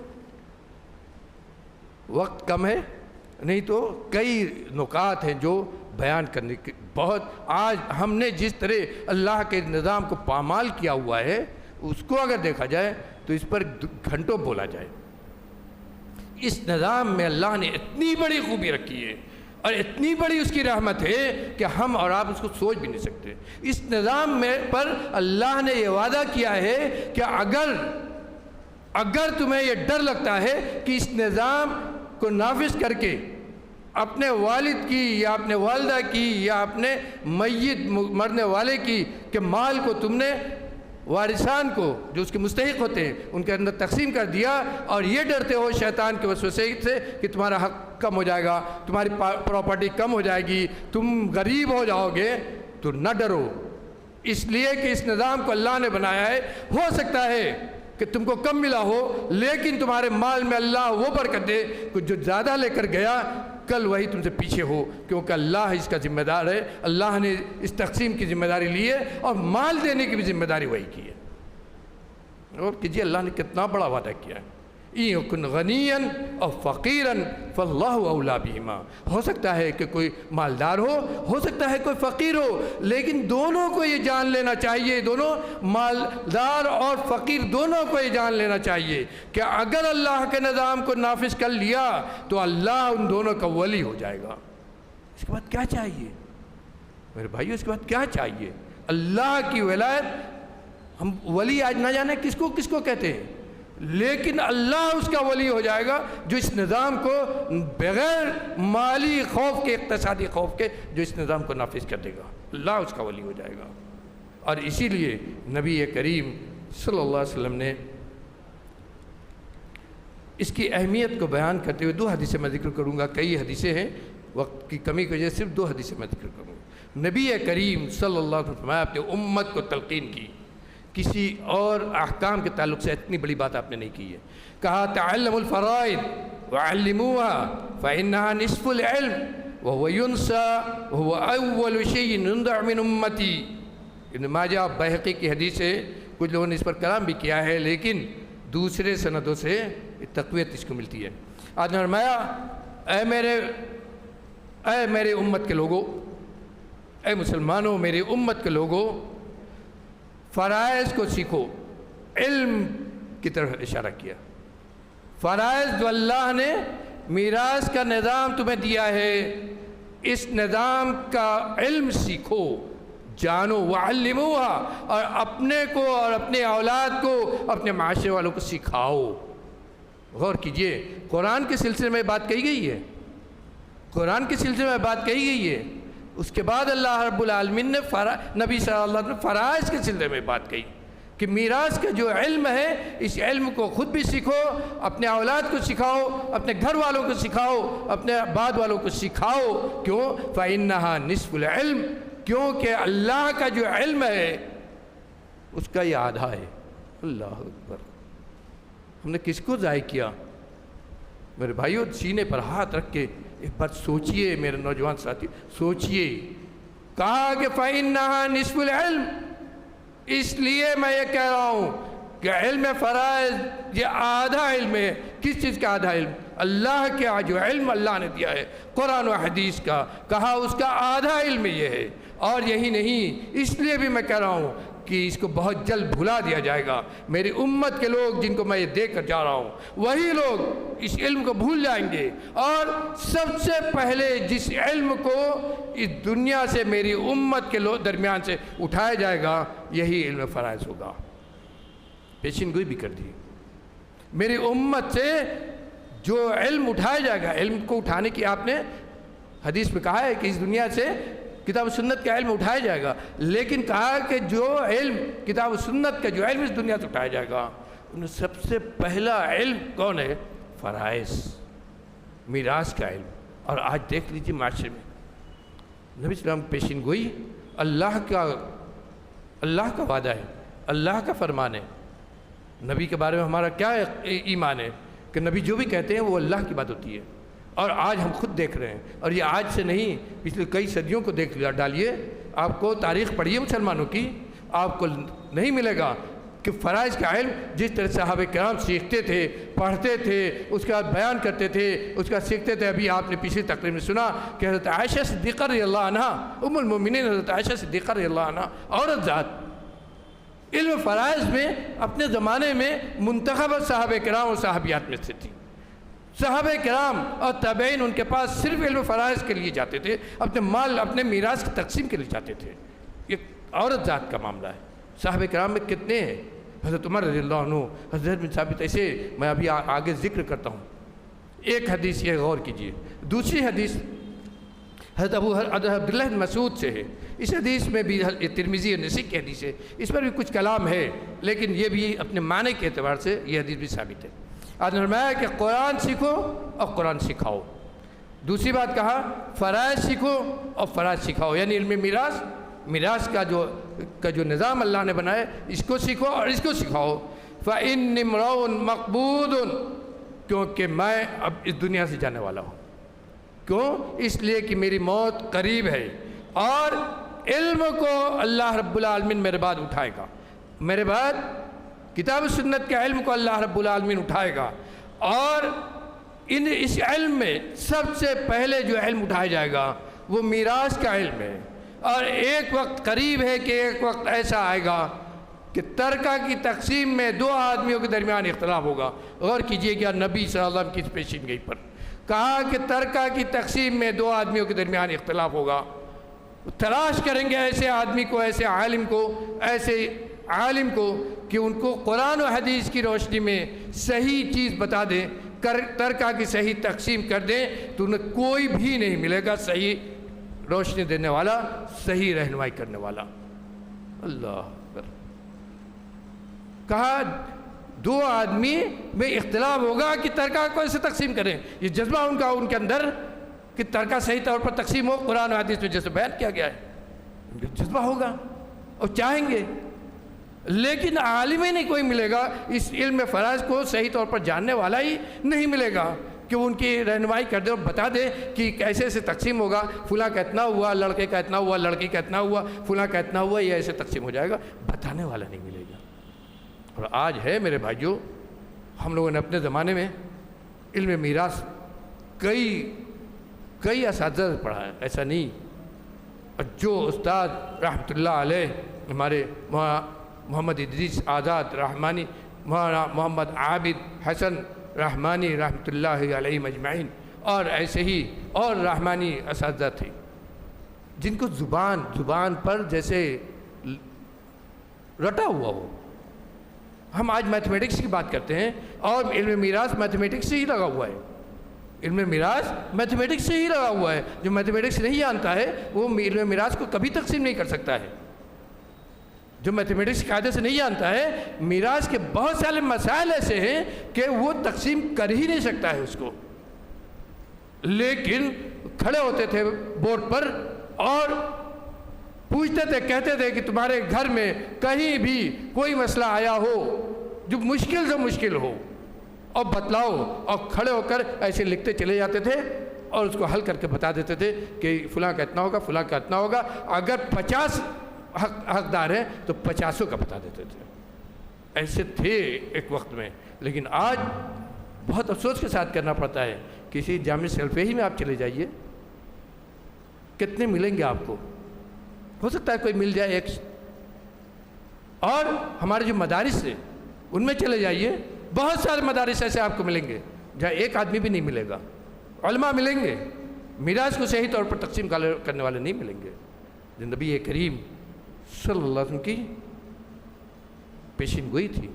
وقت کم ہے، نہیں تو کئی نکات ہیں جو بیان کرنے کے بہت، آج ہم نے جس طرح اللہ کے نظام کو پامال کیا ہوا ہے اس کو اگر دیکھا جائے تو اس پر گھنٹوں بولا جائے۔ اس نظام میں اللہ نے اتنی بڑی خوبی رکھی ہے اور اتنی بڑی اس کی رحمت ہے کہ ہم اور آپ اس کو سوچ بھی نہیں سکتے۔ اس نظام میں پر اللہ نے یہ وعدہ کیا ہے کہ اگر تمہیں یہ ڈر لگتا ہے کہ اس نظام کو نافذ کر کے اپنے والد کی یا اپنے والدہ کی یا اپنے میت مرنے والے کی کہ مال کو تم نے وارثان کو جو اس کے مستحق ہوتے ہیں ان کے اندر تقسیم کر دیا، اور یہ ڈرتے ہو شیطان کے وسوسے سے کہ تمہارا حق کم ہو جائے گا، تمہاری پراپرٹی کم ہو جائے گی، تم غریب ہو جاؤ گے، تو نہ ڈرو، اس لیے کہ اس نظام کو اللہ نے بنایا ہے۔ ہو سکتا ہے کہ تم کو کم ملا ہو، لیکن تمہارے مال میں اللہ وہ برکت دے کہ جو زیادہ لے کر گیا کل وہی تم سے پیچھے ہو، کیونکہ اللہ اس کا ذمہ دار ہے۔ اللہ نے اس تقسیم کی ذمہ داری لی ہے اور مال دینے کی بھی ذمہ داری وہی کی ہے۔ اور کیجیے اللہ نے کتنا بڑا وعدہ کیا ہے، اِن یکن غنیا او فقیرا فاللہ اولیٰ بہما۔ ہو سکتا ہے کہ کوئی مالدار ہو سکتا ہے کوئی فقیر ہو، لیکن دونوں کو یہ جان لینا چاہیے، دونوں مالدار اور فقیر دونوں کو یہ جان لینا چاہیے کہ اگر اللہ کے نظام کو نافذ کر لیا تو اللہ ان دونوں کا ولی ہو جائے گا۔ اس کے بعد کیا چاہیے میرے بھائیو؟ اس کے بعد کیا چاہیے؟ اللہ کی ولایت۔ ہم ولی آج نہ جانے کس کو کہتے ہیں، لیکن اللہ اس کا ولی ہو جائے گا جو اس نظام کو بغیر مالی خوف کے، اقتصادی خوف کے، جو اس نظام کو نافذ کر دے گا، اللہ اس کا ولی ہو جائے گا۔ اور اسی لیے نبی کریم صلی اللہ علیہ وسلم نے اس کی اہمیت کو بیان کرتے ہوئے 2 حدیثیں میں ذکر کروں گا، کئی حدیثیں ہیں، وقت کی کمی کی وجہ سے صرف 2 حدیثیں میں ذکر کروں گا۔ نبی کریم صلی اللہ علیہ وسلم نے اپنی امت کو تلقین کی، کسی اور احکام کے تعلق سے اتنی بڑی بات آپ نے نہیں کی ہے۔ کہا تعلموا الفرائض وعلموها فإنها نصف العلم وهو ينسى وهو أول شيء ينزع من أمتي۔ ابن ماجہ بہقی کی حدیث ہے، کچھ لوگوں نے اس پر کلام بھی کیا ہے لیکن دوسرے سندوں سے تقویت اس کو ملتی ہے۔ آج نے فرمایا اے میرے امت کے لوگوں، اے مسلمانوں، میری امت کے لوگوں، فرائض کو سیکھو۔ علم کی طرف اشارہ کیا، فرائض جو اللہ نے میراث کا نظام تمہیں دیا ہے، اس نظام کا علم سیکھو، جانو، وعلموها، اور اپنے کو اور اپنے اولاد کو، اپنے معاشرے والوں کو سکھاؤ۔ غور کیجئے، قرآن کے سلسلے میں بات کہی گئی ہے، قرآن کے سلسلے میں بات کہی گئی ہے۔ اس کے بعد اللہ رب العالمین نے نبی صلی اللہ علیہ وسلم نے فرائض کے سلسلے میں بات کہی کہ میراث کا جو علم ہے، اس علم کو خود بھی سیکھو، اپنے اولاد کو سکھاؤ، اپنے گھر والوں کو سکھاؤ، اپنے بعد والوں کو سکھاؤ۔ کیوں؟ فَإِنَّهَا نِصْفُ الْعِلْمِ، کیونکہ اللہ کا جو علم ہے اس کا یہ آدھا ہے۔ اللہ اکبر! ہم نے کس کو ضائع کیا؟ میرے بھائیو، سینے پر ہاتھ رکھ کے ایک بات سوچئے، میرے نوجوان ساتھی سوچئے۔ کہا کہ فَإِنَّهَا نِصْفُ الْعِلْمِ، اس لیے میں یہ کہہ رہا ہوں کہ علم فرائض یہ آدھا علم ہے۔ کس چیز کا آدھا علم؟ اللہ کا جو علم اللہ نے دیا ہے قرآن و حدیث کا، کہا اس کا آدھا علم یہ ہے۔ اور یہی نہیں، اس لیے بھی میں کہہ رہا ہوں کہ اس کو بہت جلد بھلا دیا جائے گا۔ میری امت کے لوگ جن کو میں یہ دیکھ کر جا رہا ہوں، وہی لوگ اس علم کو بھول جائیں گے، اور سب سے پہلے جس علم کو اس دنیا سے میری امت کے درمیان سے اٹھایا جائے گا، یہی علم فرائض ہوگا۔ پیشین گوئی بھی کر دی، میری امت سے جو علم اٹھایا جائے گا، علم کو اٹھانے کی آپ نے حدیث میں کہا ہے کہ اس دنیا سے کتاب و سنت کا علم اٹھایا جائے گا، لیکن کہا کہ جو علم کتاب و سنت کا جو علم اس دنیا سے اٹھایا جائے گا، ان سب سے پہلا علم کون ہے؟ فرائض، میراث کا علم۔ اور آج دیکھ لیجیے معاشرے میں نبی صلی اللہ علیہ وسلم پیشین گوئی، اللہ کا وعدہ ہے، اللہ کا فرمان ہے۔ نبی کے بارے میں ہمارا کیا ایمان ہے کہ نبی جو بھی کہتے ہیں وہ اللہ کی بات ہوتی ہے۔ اور آج ہم خود دیکھ رہے ہیں، اور یہ آج سے نہیں، پچھلے کئی صدیوں کو دیکھ لیا ڈالیے، آپ کو تاریخ پڑھیے مسلمانوں کی، آپ کو نہیں ملے گا کہ فرائض کا علم جس طرح صحابہ کرام سیکھتے تھے، پڑھتے تھے، اس کا بیان کرتے تھے، اس کا سیکھتے تھے۔ ابھی آپ نے پچھلی تقریر میں سنا کہ حضرت عائشہ صدیقہ رضی اللہ عنہ، ام المومنین حضرت عائشہ صدیقہ رضی اللہ عنہ، عورت ذات علم فرائض میں اپنے زمانے میں منتخب صحابہ کرام اور صحابیات میں سے تھی۔ صحابہ کرام اور تابعین ان کے پاس صرف علم فرائض کے لیے جاتے تھے، اپنے مال، اپنے میراث کی تقسیم کے لیے جاتے تھے۔ یہ عورت ذات کا معاملہ ہے۔ صحابہ کرام میں کتنے ہیں؟ حضرت عمر رضی اللہ عنہ، حضرت بن ثابت، ایسے میں ابھی آگے ذکر کرتا ہوں۔ ایک حدیث یہ غور کیجئے۔ دوسری حدیث حضرت عبداللہ بن مسعود سے ہے۔ اس حدیث میں بھی ترمذی اور نسائی کی حدیث ہے، اس پر بھی کچھ کلام ہے، لیکن یہ بھی اپنے معنی کے اعتبار سے یہ حدیث بھی ثابت ہے۔ آپ نے فرمایا کہ قرآن سیکھو اور قرآن سکھاؤ۔ دوسری بات کہا فرائض سیکھو اور فرائض سکھاؤ، یعنی علم میراث کا جو نظام اللہ نے بنایا اس کو سیکھو اور اس کو سکھاؤ۔ فَإِنِّ امْرُؤٌ مَقْبُوضٌ، کیونکہ میں اب اس دنیا سے جانے والا ہوں۔ کیوں؟ اس لیے کہ میری موت قریب ہے، اور علم کو اللہ رب العالمین میرے بعد اٹھائے گا، میرے بعد کتاب و سنت کے علم کو اللہ رب العالمین اٹھائے گا، اور اس علم میں سب سے پہلے جو علم اٹھایا جائے گا وہ میراث کا علم ہے۔ اور ایک وقت قریب ہے کہ ایک وقت ایسا آئے گا کہ ترکہ کی تقسیم میں دو آدمیوں کے درمیان اختلاف ہوگا۔ غور کیجئے کہ نبی صلی اللہ علیہ وسلم کی پیشین گئی پر کہا کہ ترکہ کی تقسیم میں دو آدمیوں کے درمیان اختلاف ہوگا۔ تلاش کریں گے ایسے آدمی کو، ایسے عالم کو کہ ان کو قرآن و حدیث کی روشنی میں صحیح چیز بتا دیں، ترکہ کی صحیح تقسیم کر دیں، تو انہیں کوئی بھی نہیں ملے گا صحیح روشنی دینے والا، صحیح رہنمائی کرنے والا۔ اللہ اکبر۔ کہا دو آدمی میں اختلاف ہوگا کہ ترکہ کو ایسے تقسیم کریں، یہ جذبہ ان کے اندر کہ ترکہ صحیح طور پر تقسیم ہو، قرآن و حدیث میں جیسے بیان کیا گیا ہے، ان کا جذبہ ہوگا اور چاہیں گے، لیکن عالم ہی نہیں کوئی ملے گا، اس علم فرائض کو صحیح طور پر جاننے والا ہی نہیں ملے گا کہ ان کی رہنمائی کر دے اور بتا دے کہ کیسے ایسے تقسیم ہوگا، فلاں کا اتنا ہوا، لڑکے کا اتنا ہوا، لڑکی کا اتنا ہوا، فلاں کا اتنا ہوا، یہ ایسے تقسیم ہو جائے گا، بتانے والا نہیں ملے گا۔ اور آج ہے میرے بھائیوں، ہم لوگوں نے اپنے زمانے میں علم میراث کئی اساتذہ سے پڑھا ہے، ایسا نہیں۔ اور جو استاد رحمۃ اللہ علیہ ہمارے محمد ادریس آزاد رحمانی، محمد عابد حسن رحمانی رحمۃ اللہ علیہ مجمعین، اور ایسے ہی اور رحمانی اساتذہ تھے جن کو زبان پر جیسے رٹا ہوا ہو۔ ہم آج میتھمیٹکس کی بات کرتے ہیں اور علم میراث میتھمیٹکس سے ہی لگا ہوا ہے، علم میراث میتھمیٹکس سے ہی لگا ہوا ہے۔ جو میتھمیٹکس نہیں جانتا ہے وہ علم میراث کو کبھی تقسیم نہیں کر سکتا ہے۔ جو میتھمیٹکس قاعدے سے نہیں جانتا ہے، میراث کے بہت سارے مسائل ایسے ہیں کہ وہ تقسیم کر ہی نہیں سکتا ہے اس کو، لیکن کھڑے ہوتے تھے بورڈ پر اور پوچھتے تھے، کہتے تھے کہ تمہارے گھر میں کہیں بھی کوئی مسئلہ آیا ہو جو مشکل سے مشکل ہو اور بتلاؤ، اور کھڑے ہو کر ایسے لکھتے چلے جاتے تھے اور اس کو حل کر کے بتا دیتے تھے کہ فلاں کا اتنا ہوگا، فلاں کا اتنا ہوگا۔ اگر 50 حقدار ہیں تو 50 کا بتا دیتے تھے۔ ایسے تھے ایک وقت میں، لیکن آج بہت افسوس کے ساتھ کرنا پڑتا ہے۔ کسی جامع سلفی میں آپ چلے جائیے، کتنے ملیں گے آپ کو؟ ہو سکتا ہے کوئی مل جائے ایک، اور ہمارے جو مدارس ہیں ان میں چلے جائیے، بہت سارے مدارس ایسے آپ کو ملیں گے جہاں ایک آدمی بھی نہیں ملے گا۔ علماء ملیں گے، میراث کو صحیح طور پر تقسیم کرنے والے نہیں ملیں گے۔ نبی کریم صلی اللہ علیہ وسلم کی پیشین گوئی تھی۔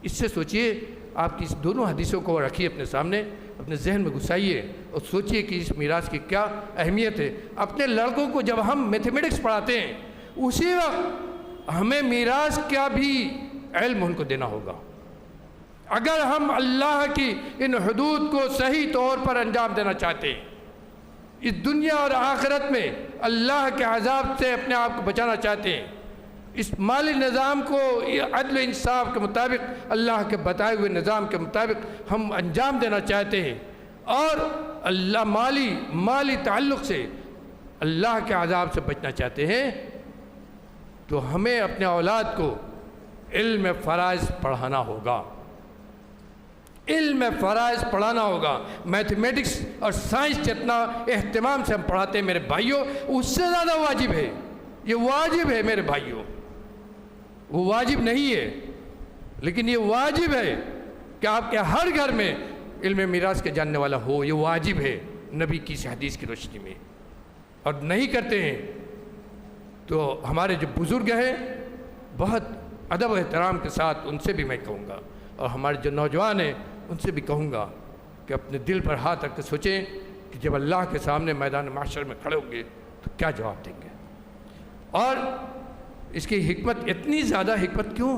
اس سے سوچئے، آپ کی اس دونوں حدیثوں کو رکھیے اپنے سامنے، اپنے ذہن میں گھسائیے اور سوچئے کہ اس میراث کی کیا اہمیت ہے۔ اپنے لڑکوں کو جب ہم میتھمیٹکس پڑھاتے ہیں، اسی وقت ہمیں میراث کا بھی علم ان کو دینا ہوگا۔ اگر ہم اللہ کی ان حدود کو صحیح طور پر انجام دینا چاہتے ہیں، اس دنیا اور آخرت میں اللہ کے عذاب سے اپنے آپ کو بچانا چاہتے ہیں، اس مالی نظام کو عدل و انصاف کے مطابق، اللہ کے بتائے ہوئے نظام کے مطابق ہم انجام دینا چاہتے ہیں، اور اللہ مالی تعلق سے اللہ کے عذاب سے بچنا چاہتے ہیں تو ہمیں اپنے اولاد کو علم فرائض پڑھانا ہوگا، علم فرائض پڑھانا ہوگا۔ میتھمیٹکس اور سائنس جتنا اہتمام سے ہم پڑھاتے ہیں میرے بھائیوں، اس سے زیادہ واجب ہے، یہ واجب ہے میرے بھائیوں، وہ واجب نہیں ہے لیکن یہ واجب ہے کہ آپ کے ہر گھر میں علم میراث کے جاننے والا ہو، یہ واجب ہے نبی کی اس حدیث کی روشنی میں۔ اور نہیں کرتے ہیں تو ہمارے جو بزرگ ہیں بہت ادب و احترام کے ساتھ ان سے بھی میں کہوں گا، اور ہمارے جو نوجوان ہیں ان سے بھی کہوں گا کہ اپنے دل پر ہاتھ رکھ کے سوچیں کہ جب اللہ کے سامنے میدان معاشر میں کھڑے ہوں گے تو کیا جواب دیں گے۔ اور اس کی حکمت، اتنی زیادہ حکمت کیوں؟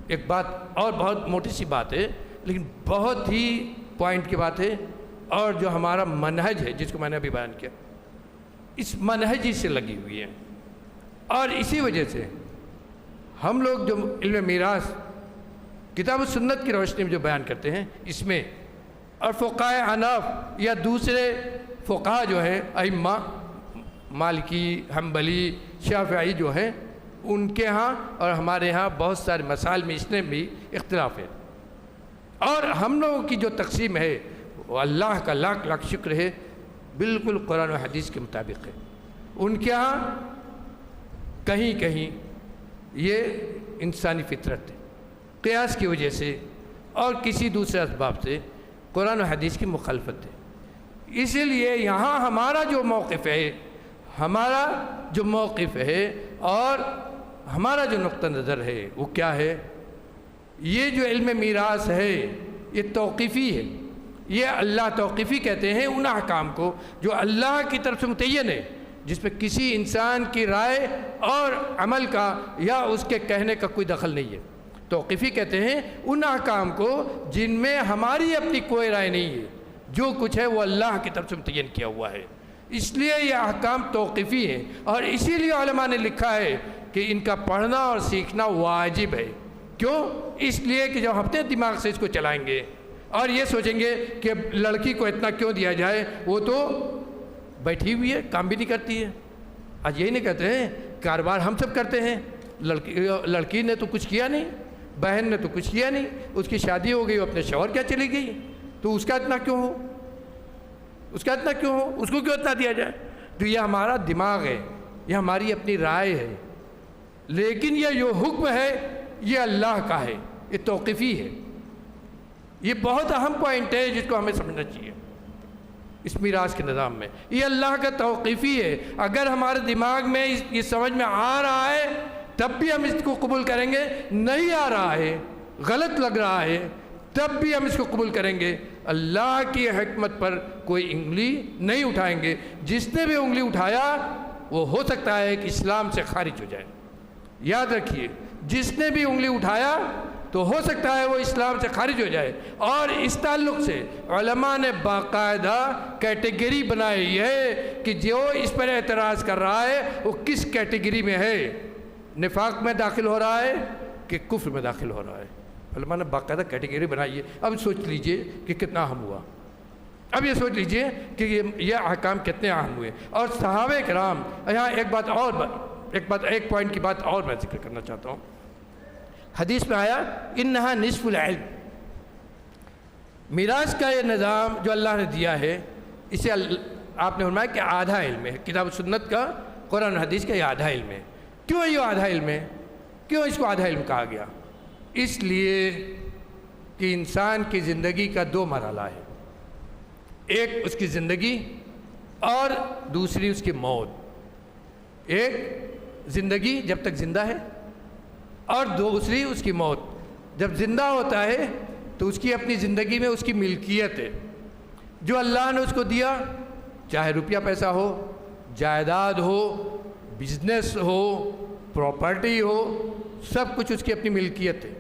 ایک بات اور بہت موٹی سی بات ہے لیکن بہت ہی پوائنٹ کی بات ہے، اور جو ہمارا منہج ہے جس کو میں نے ابھی بیان کیا، اس منہج ہی سے لگی ہوئی ہے، اور اسی وجہ سے ہم لوگ جو علم میراث کتاب و سنت کی روشنی میں جو بیان کرتے ہیں اس میں، اور فقہائے حناف یا دوسرے فقہا جو ہیں ائمہ مالکی، حنبلی، شافعی جو ہیں، ان کے ہاں اور ہمارے ہاں بہت سارے مسائل میں اس نے بھی اختلاف ہے، اور ہم لوگوں کی جو تقسیم ہے وہ اللہ کا لاکھ لاکھ شکر ہے بالکل قرآن و حدیث کے مطابق ہے۔ ان کے ہاں کہیں کہیں یہ انسانی فطرت ہے، قیاس کی وجہ سے اور کسی دوسرے اسباب سے قرآن و حدیث کی مخالفت ہے۔ اسی لیے یہاں ہمارا جو موقف ہے اور ہمارا جو نقطہ نظر ہے وہ کیا ہے؟ یہ جو علم میراث ہے یہ توقیفی ہے، یہ اللہ توقیفی کہتے ہیں ان احکام کو جو اللہ کی طرف سے متعین ہے، جس پہ کسی انسان کی رائے اور عمل کا یا اس کے کہنے کا کوئی دخل نہیں ہے۔ توقیفی کہتے ہیں ان احکام کو جن میں ہماری اپنی کوئی رائے نہیں ہے، جو کچھ ہے وہ اللہ کی طرف سے متعین کیا ہوا ہے، اس لیے یہ احکام توقیفی ہیں، اور اسی لیے علماء نے لکھا ہے کہ ان کا پڑھنا اور سیکھنا واجب ہے۔ کیوں؟ اس لیے کہ جب اپنے دماغ سے اس کو چلائیں گے اور یہ سوچیں گے کہ لڑکی کو اتنا کیوں دیا جائے، وہ تو بیٹھی ہوئی ہے، کام بھی نہیں کرتی ہے۔ آج یہی نہیں کہتے ہیں کاروبار ہم سب کرتے ہیں، لڑکی نے تو کچھ کیا نہیں، بہن نے تو کچھ کیا نہیں، اس کی شادی ہو گئی، وہ اپنے شوہر کیا چلی گئی، تو اس کا اتنا کیوں ہو، اس کا اتنا کیوں ہو، اس کو کیوں اتنا دیا جائے؟ تو یہ ہمارا دماغ ہے، یہ ہماری اپنی رائے ہے، لیکن یہ جو حکم ہے یہ اللہ کا ہے، یہ توقیفی ہے۔ یہ بہت اہم پوائنٹ ہے جس کو ہمیں سمجھنا چاہیے اس میراث کے نظام میں، یہ اللہ کا توقیفی ہے۔ اگر ہمارے دماغ میں یہ سمجھ میں آ رہا ہے تب بھی ہم اس کو قبول کریں گے، نہیں آ رہا ہے، غلط لگ رہا ہے، تب بھی ہم اس کو قبول کریں گے۔ اللہ کی حکمت پر کوئی انگلی نہیں اٹھائیں گے، جس نے بھی انگلی اٹھایا وہ ہو سکتا ہے کہ اسلام سے خارج ہو جائے۔ یاد رکھیے، جس نے بھی انگلی اٹھایا تو ہو سکتا ہے وہ اسلام سے خارج ہو جائے۔ اور اس تعلق سے علماء نے باقاعدہ کیٹیگری بنائی ہے کہ جو اس پر اعتراض کر رہا ہے وہ کس کیٹیگری میں ہے، نفاق میں داخل ہو رہا ہے کہ کفر میں داخل ہو رہا ہے۔ علماء نے باقاعدہ کیٹیگری بنائی ہے۔ اب سوچ لیجئے کہ کتنا اہم ہوا، اب یہ سوچ لیجئے کہ یہ احکام کتنے اہم ہوئے۔ اور صحابہ کرام، یہاں ایک پوائنٹ کی بات اور میں ذکر کرنا چاہتا ہوں۔ حدیث میں آیا انہا نصف العلم، میراث کا یہ نظام جو اللہ نے دیا ہے اسے آپ نے فرمایا کہ آدھا علم ہے، کتاب و سنت کا، قرآن و حدیث کا یہ آدھا علم ہے۔ کیوں یہ آدھا علم ہے؟ کیوں اس کو آدھا علم کہا گیا؟ اس لیے کہ انسان کی زندگی کا دو مرحلہ ہے، ایک اس کی زندگی اور دوسری اس کی موت۔ ایک زندگی جب تک زندہ ہے اور دوسری اس کی موت۔ جب زندہ ہوتا ہے تو اس کی اپنی زندگی میں اس کی ملکیت ہے، جو اللہ نے اس کو دیا، چاہے روپیہ پیسہ ہو، جائیداد ہو، بزنس ہو، پراپرٹی ہو، سب کچھ اس کی اپنی ملکیت ہے۔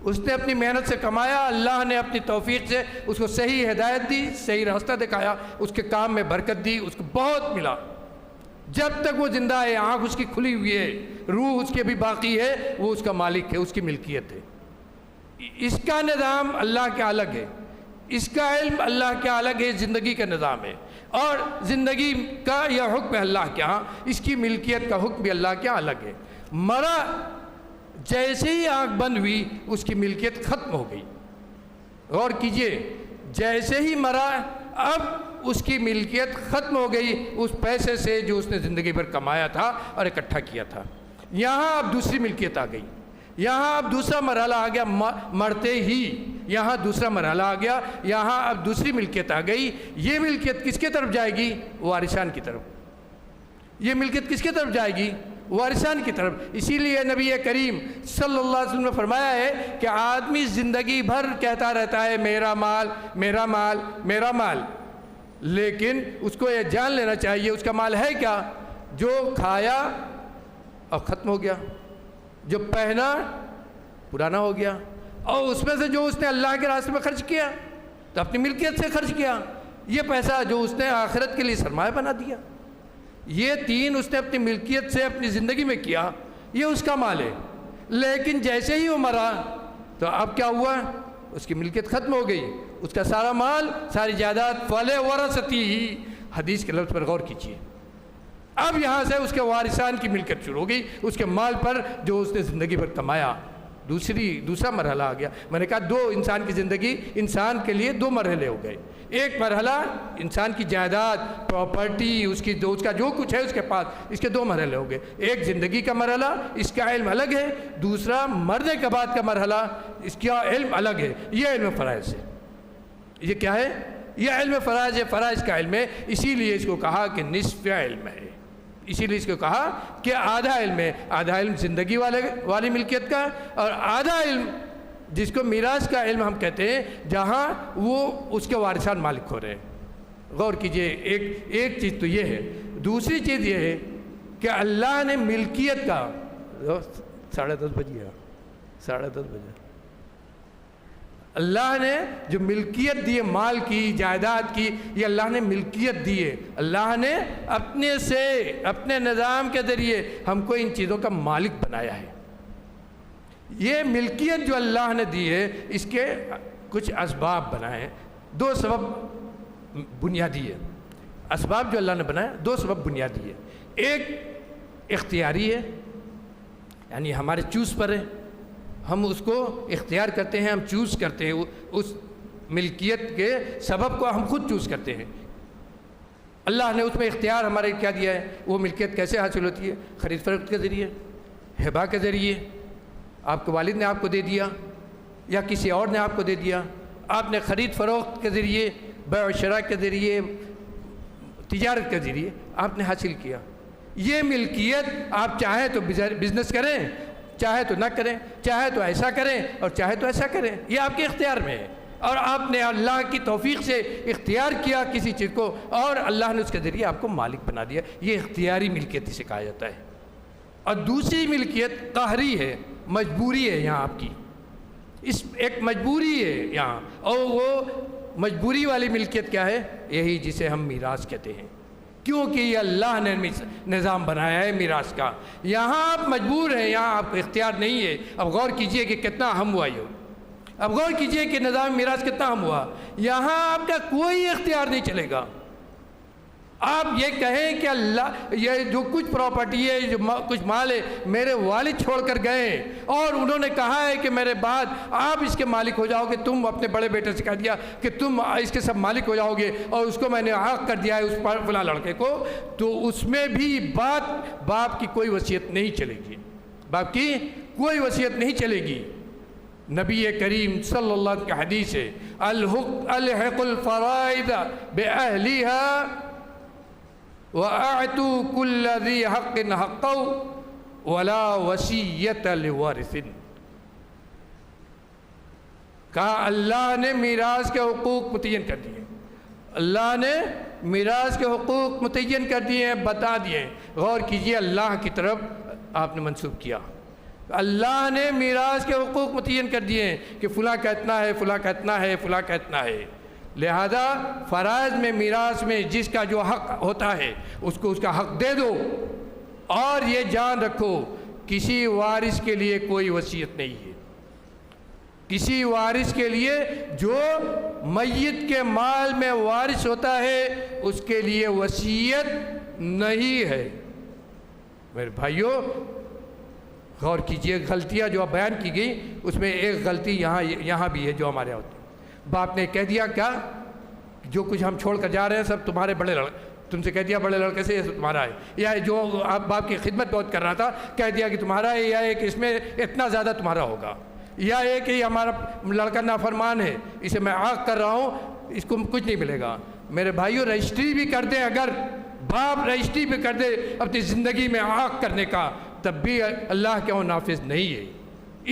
اس نے اپنی محنت سے کمایا، اللہ نے اپنی توفیق سے اس کو صحیح ہدایت دی، صحیح راستہ دکھایا، اس کے کام میں برکت دی، اس کو بہت ملا۔ جب تک وہ زندہ ہے، آنکھ اس کی کھلی ہوئی ہے، روح اس کے بھی باقی ہے، وہ اس کا مالک ہے، اس کی ملکیت ہے۔ اس کا نظام اللہ کے الگ ہے۔ اس کا علم اللہ کے الگ ہے، زندگی کا نظام ہے، اور زندگی کا یہ حکم ہے اللہ کے ہاں، اس کی ملکیت کا حکم بھی اللہ کے ہاں الگ ہے۔ مرا جیسے ہی آنکھ بند ہوئی اس کی ملکیت ختم ہو گئی۔ غور کیجئے، جیسے ہی مرا اب اس کی ملکیت ختم ہو گئی اس پیسے سے جو اس نے زندگی بھر کمایا تھا اور اکٹھا کیا تھا۔ یہاں اب دوسری ملکیت آ گئی، یہاں اب دوسرا مرحلہ آ گیا، مرتے ہی یہاں دوسرا مرحلہ آ گیا، یہاں اب دوسری ملکیت آ گئی۔ یہ ملکیت کس کے طرف جائے گی؟ وارثان کی طرف۔ یہ ملکیت کس کے طرف جائے گی؟ وارثان کی طرف۔ اسی لیے نبی کریم صلی اللہ علیہ وسلم نے فرمایا ہے کہ آدمی زندگی بھر کہتا رہتا ہے میرا مال میرا مال میرا مال، لیکن اس کو یہ جان لینا چاہیے اس کا مال ہے کیا؟ جو کھایا اور ختم ہو گیا، جو پہنا پرانا ہو گیا، اور اس میں سے جو اس نے اللہ کے راستے میں خرچ کیا تو اپنی ملکیت سے خرچ کیا، یہ پیسہ جو اس نے آخرت کے لیے سرمایہ بنا دیا، یہ تین اس نے اپنی ملکیت سے اپنی زندگی میں کیا، یہ اس کا مال ہے۔ لیکن جیسے ہی وہ مرا تو اب کیا ہوا؟ اس کی ملکیت ختم ہو گئی، اس کا سارا مال ساری جائیداد فَلِوَرَثَتِهِ ہی، حدیث کے لفظ پر غور کیجیے۔ اب یہاں سے اس کے وارثان کی ملکیت شروع ہو گئی، اس کے مال پر جو اس نے زندگی بھر کمایا۔ دوسرا مرحلہ آ گیا۔ میں نے کہا دو انسان کی زندگی، انسان کے لیے دو مرحلے ہو گئے۔ ایک مرحلہ انسان کی جائیداد، پراپرٹی، اس کا جو کچھ ہے اس کے پاس، اس کے دو مرحلے ہو گئے۔ ایک زندگی کا مرحلہ، اس کا علم الگ ہے۔ دوسرا مرنے کے بعد کا مرحلہ، اس کا علم الگ ہے۔ یہ علم فرائض ہے۔ یہ کیا ہے؟ یہ علم فرائض ہے، فرائض کا علم ہے۔ اسی لیے اس کو کہا کہ نصف علم ہے، اسی لیے اس کو کہا کہ آدھا علم ہے۔ آدھا علم زندگی والی ملکیت کا، اور آدھا علم جس کو میراث کا علم ہم کہتے ہیں، جہاں وہ اس کے وارثان مالک ہو رہے ہیں۔ غور کیجئے، ایک چیز تو یہ ہے۔ دوسری چیز یہ ہے کہ اللہ نے ملکیت کا 10:30 بجے 10:30 بجے اللہ نے جو ملکیت دی ہے مال کی، جائیداد کی، یہ اللہ نے ملکیت دی ہے۔ اللہ نے اپنے نظام کے ذریعے ہم کو ان چیزوں کا مالک بنایا ہے۔ یہ ملکیت جو اللہ نے دی ہے، اس کے کچھ اسباب بنائے ہیں۔ دو سبب بنیادی ہے۔ اسباب جو اللہ نے بنائے، دو سبب بنیادی ہے۔ ایک اختیاری ہے، یعنی ہمارے چوز پر ہے، ہم اس کو اختیار کرتے ہیں، ہم چوز کرتے ہیں، اس ملکیت کے سبب کو ہم خود چوز کرتے ہیں۔ اللہ نے اس میں اختیار ہمارے کیا دیا ہے؟ وہ ملکیت کیسے حاصل ہوتی ہے؟ خرید فروخت کے ذریعے، ہبہ کے ذریعے، آپ کے والد نے آپ کو دے دیا یا کسی اور نے آپ کو دے دیا، آپ نے خرید فروخت کے ذریعے، بیع و شراء کے ذریعے، تجارت کے ذریعے آپ نے حاصل کیا۔ یہ ملکیت آپ چاہیں تو بزنس کریں، چاہے تو نہ کریں، چاہے تو ایسا کریں اور چاہے تو ایسا کریں، یہ آپ کے اختیار میں ہے۔ اور آپ نے اللہ کی توفیق سے اختیار کیا کسی چیز کو، اور اللہ نے اس کے ذریعے آپ کو مالک بنا دیا۔ یہ اختیاری ملکیت اسے کہا جاتا ہے۔ اور دوسری ملکیت قہری ہے، مجبوری ہے یہاں آپ کی، ایک مجبوری ہے یہاں، اور وہ مجبوری والی ملکیت کیا ہے؟ یہی جسے ہم میراث کہتے ہیں، کیونکہ یہ اللہ نے نظام بنایا ہے میراث کا۔ یہاں آپ مجبور ہیں، یہاں آپ کو اختیار نہیں ہے۔ اب غور کیجئے کہ کتنا اہم ہوا یہ، اب غور کیجئے کہ نظام میراث کتنا اہم ہوا۔ یہاں آپ کا کوئی اختیار نہیں چلے گا۔ آپ یہ کہیں کہ اللہ، یہ جو کچھ پراپرٹی ہے، جو کچھ مال ہے، میرے والد چھوڑ کر گئے اور انہوں نے کہا ہے کہ میرے بعد آپ اس کے مالک ہو جاؤ گے، تم اپنے بڑے بیٹے سے کہہ دیا کہ تم اس کے سب مالک ہو جاؤ گے، اور اس کو میں نے حق کر دیا ہے، اس فلاں لڑکے کو، تو اس میں بھی باپ کی کوئی وصیت نہیں چلے گی، باپ کی کوئی وصیت نہیں چلے گی۔ نبی کریم صلی اللہ علیہ وسلم کی حدیث ہے، الحق الفرائض بأہلیہا وَأَعْتُوا كُلَّ ذِي حَقٍ حَقَّهُ وَلَا وَصِيَّةَ لِوَارِثٍ۔ کہا اللہ نے میراث کے حقوق متعین کر دیے، اللہ نے میراث کے حقوق متعین کر دیے ہیں، بتا دیے ہیں۔ غور کیجئے، اللہ کی طرف آپ نے منسوب کیا، اللہ نے میراث کے حقوق متعین کر دیے ہیں کہ فلاں کا اتنا ہے، فلاں کا اتنا ہے، فلاں کا اتنا ہے۔ لہذا فرائض میں، میراث میں جس کا جو حق ہوتا ہے اس کو اس کا حق دے دو، اور یہ جان رکھو کسی وارث کے لیے کوئی وصیت نہیں ہے۔ کسی وارث کے لیے جو میت کے مال میں وارث ہوتا ہے اس کے لیے وصیت نہیں ہے۔ میرے بھائیوں غور کیجئے، غلطیاں جو بیان کی گئی اس میں ایک غلطی یہاں بھی ہے جو ہمارے یہاں ہوتی ہے۔ باپ نے کہہ دیا کیا، جو کچھ ہم چھوڑ کر جا رہے ہیں سب تمہارے بڑے لڑکے، تم سے کہہ دیا بڑے لڑکے سے یہ سب تمہارا ہے، یا جو آپ باپ کی خدمت بہت کر رہا تھا کہہ دیا کہ تمہارا ہے، یا ایک اس میں اتنا زیادہ تمہارا ہوگا، یا ایک یہ ہمارا لڑکا نافرمان ہے اسے میں عاق کر رہا ہوں اس کو کچھ نہیں ملے گا۔ میرے بھائیوں رجسٹری بھی کر دیں، اگر باپ رجسٹری بھی کر دے اپنی زندگی میں عاق کرنے کا، تب بھی اللہ کے وہ نافذ نہیں ہے،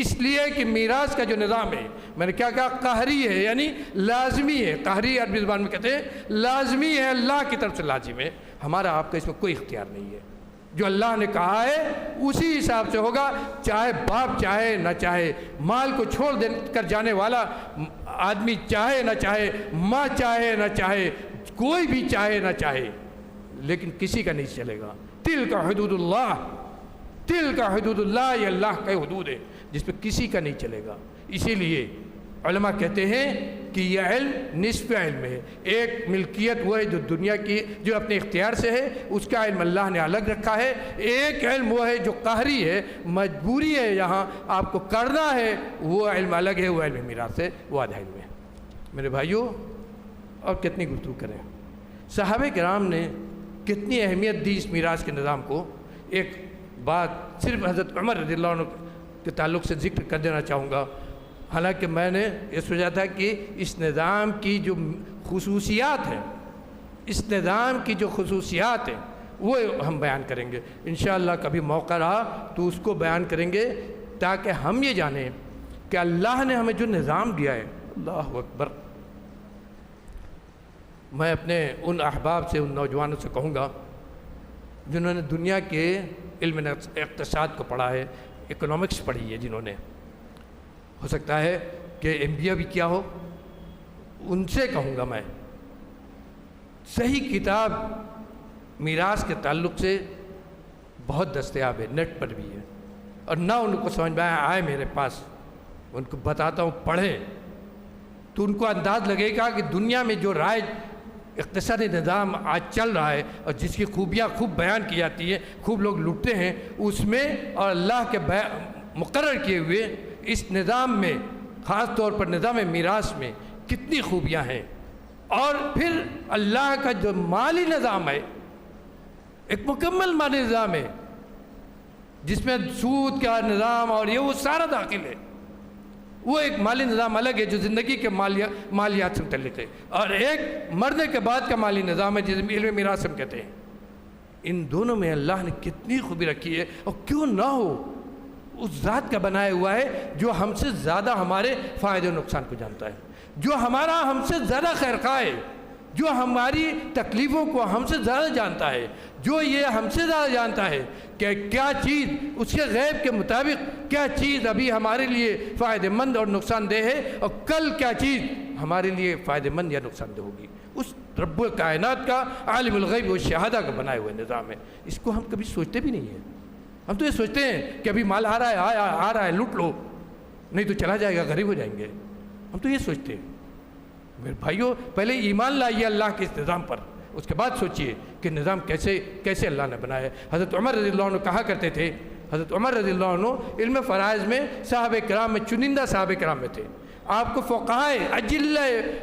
اس لیے کہ میراث کا جو نظام ہے میں نے کیا کہا قہری ہے، یعنی لازمی ہے۔ قہری عربی زبان میں کہتے ہیں لازمی ہے، اللہ کی طرف سے لازم ہے، ہمارا آپ کا اس میں کوئی اختیار نہیں ہے۔ جو اللہ نے کہا ہے اسی حساب سے ہوگا، چاہے باپ چاہے نہ چاہے، مال کو چھوڑ دے کر جانے والا آدمی چاہے نہ چاہے، ماں چاہے نہ چاہے، کوئی بھی چاہے نہ چاہے، لیکن کسی کا نہیں چلے گا۔ تلک حدود اللہ، تلک حدود اللہ، یہ اللہ کا حدود ہے جس پہ کسی کا نہیں چلے گا۔ اسی لیے علماء کہتے ہیں کہ یہ علم نصف علم ہے، ایک ملکیت وہ ہے جو دنیا کی جو اپنے اختیار سے ہے، اس کا علم اللہ نے الگ رکھا ہے، ایک علم وہ ہے جو قہری ہے، مجبوری ہے یہاں آپ کو کرنا ہے، وہ علم الگ ہے، وہ علم میراث ہے، وہ آدھا علم ہے۔ میرے بھائیوں اور کتنی گفتگو کریں، صحابہ کرام نے کتنی اہمیت دی اس میراث کے نظام کو۔ ایک بات صرف حضرت عمر رضی اللہ عنہ کے تعلق سے ذکر کر دینا چاہوں گا، حالانکہ میں نے یہ سوچا تھا کہ اس نظام کی جو خصوصیات ہیں، اس نظام کی جو خصوصیات ہیں وہ ہم بیان کریں گے انشاءاللہ، کبھی موقع رہا تو اس کو بیان کریں گے تاکہ ہم یہ جانیں کہ اللہ نے ہمیں جو نظام دیا ہے، اللہ اکبر۔ میں اپنے ان احباب سے، ان نوجوانوں سے کہوں گا جنہوں نے دنیا کے علم اقتصاد کو پڑھا ہے، اکنامکس پڑھی ہے، جنہوں نے ہو سکتا ہے کہ MBA بھی کیا ہو، ان سے کہوں گا میں صحیح کتاب میراث کے تعلق سے بہت دستیاب ہے، نیٹ پر بھی ہے، اور نہ ان کو سمجھ میں آئے میرے پاس، ان کو بتاتا ہوں پڑھیں تو ان کو انداز لگے گا کہ دنیا میں جو رائج اقتصادی نظام آج چل رہا ہے اور جس کی خوبیاں خوب بیان کی جاتی ہے، خوب لوگ لٹتے ہیں اس میں، اور اللہ کے مقرر کیے ہوئے اس نظام میں، خاص طور پر نظام میراث میں کتنی خوبیاں ہیں، اور پھر اللہ کا جو مالی نظام ہے ایک مکمل مالی نظام ہے جس میں سود کا نظام اور یہ وہ سارا داخل ہے، وہ ایک مالی نظام الگ ہے جو زندگی کے مالیات سے متعلق ہے، اور ایک مرنے کے بعد کا مالی نظام ہے جس میں علم میراث ہم کہتے ہیں۔ ان دونوں میں اللہ نے کتنی خوبی رکھی ہے، اور کیوں نہ ہو، اس ذات کا بنایا ہوا ہے جو ہم سے زیادہ ہمارے فائدے و نقصان کو جانتا ہے، جو ہمارا ہم سے زیادہ خیر خواہ ہے، جو ہماری تکلیفوں کو ہم سے زیادہ جانتا ہے، جو یہ ہم سے زیادہ جانتا ہے کہ کیا چیز اس کے غیب کے مطابق، کیا چیز ابھی ہمارے لیے فائدہ مند اور نقصان دہ ہے، اور کل کیا چیز ہمارے لیے فائدہ مند یا نقصان دہ ہوگی، اس رب کائنات کا عالم الغیب و شہادہ کا بنائے ہوئے نظام ہے۔ اس کو ہم کبھی سوچتے بھی نہیں ہیں، ہم تو یہ سوچتے ہیں کہ ابھی مال آ رہا ہے لوٹ لو، نہیں تو چلا جائے گا، غریب ہو جائیں گے، ہم تو یہ سوچتے ہیں۔ میرے بھائیوں پہلے ایمان لائیے اللہ کے اس نظام پر، اس کے بعد سوچئے کہ نظام کیسے اللہ نے بنایا ہے۔ حضرت عمر رضی اللہ عنہ کہا کرتے تھے، حضرت عمر رضی اللہ عنہ علم فرائض میں صحابہ کرام میں چنندہ صحابہ کرام میں تھے، آپ کو فقہائے اجلہ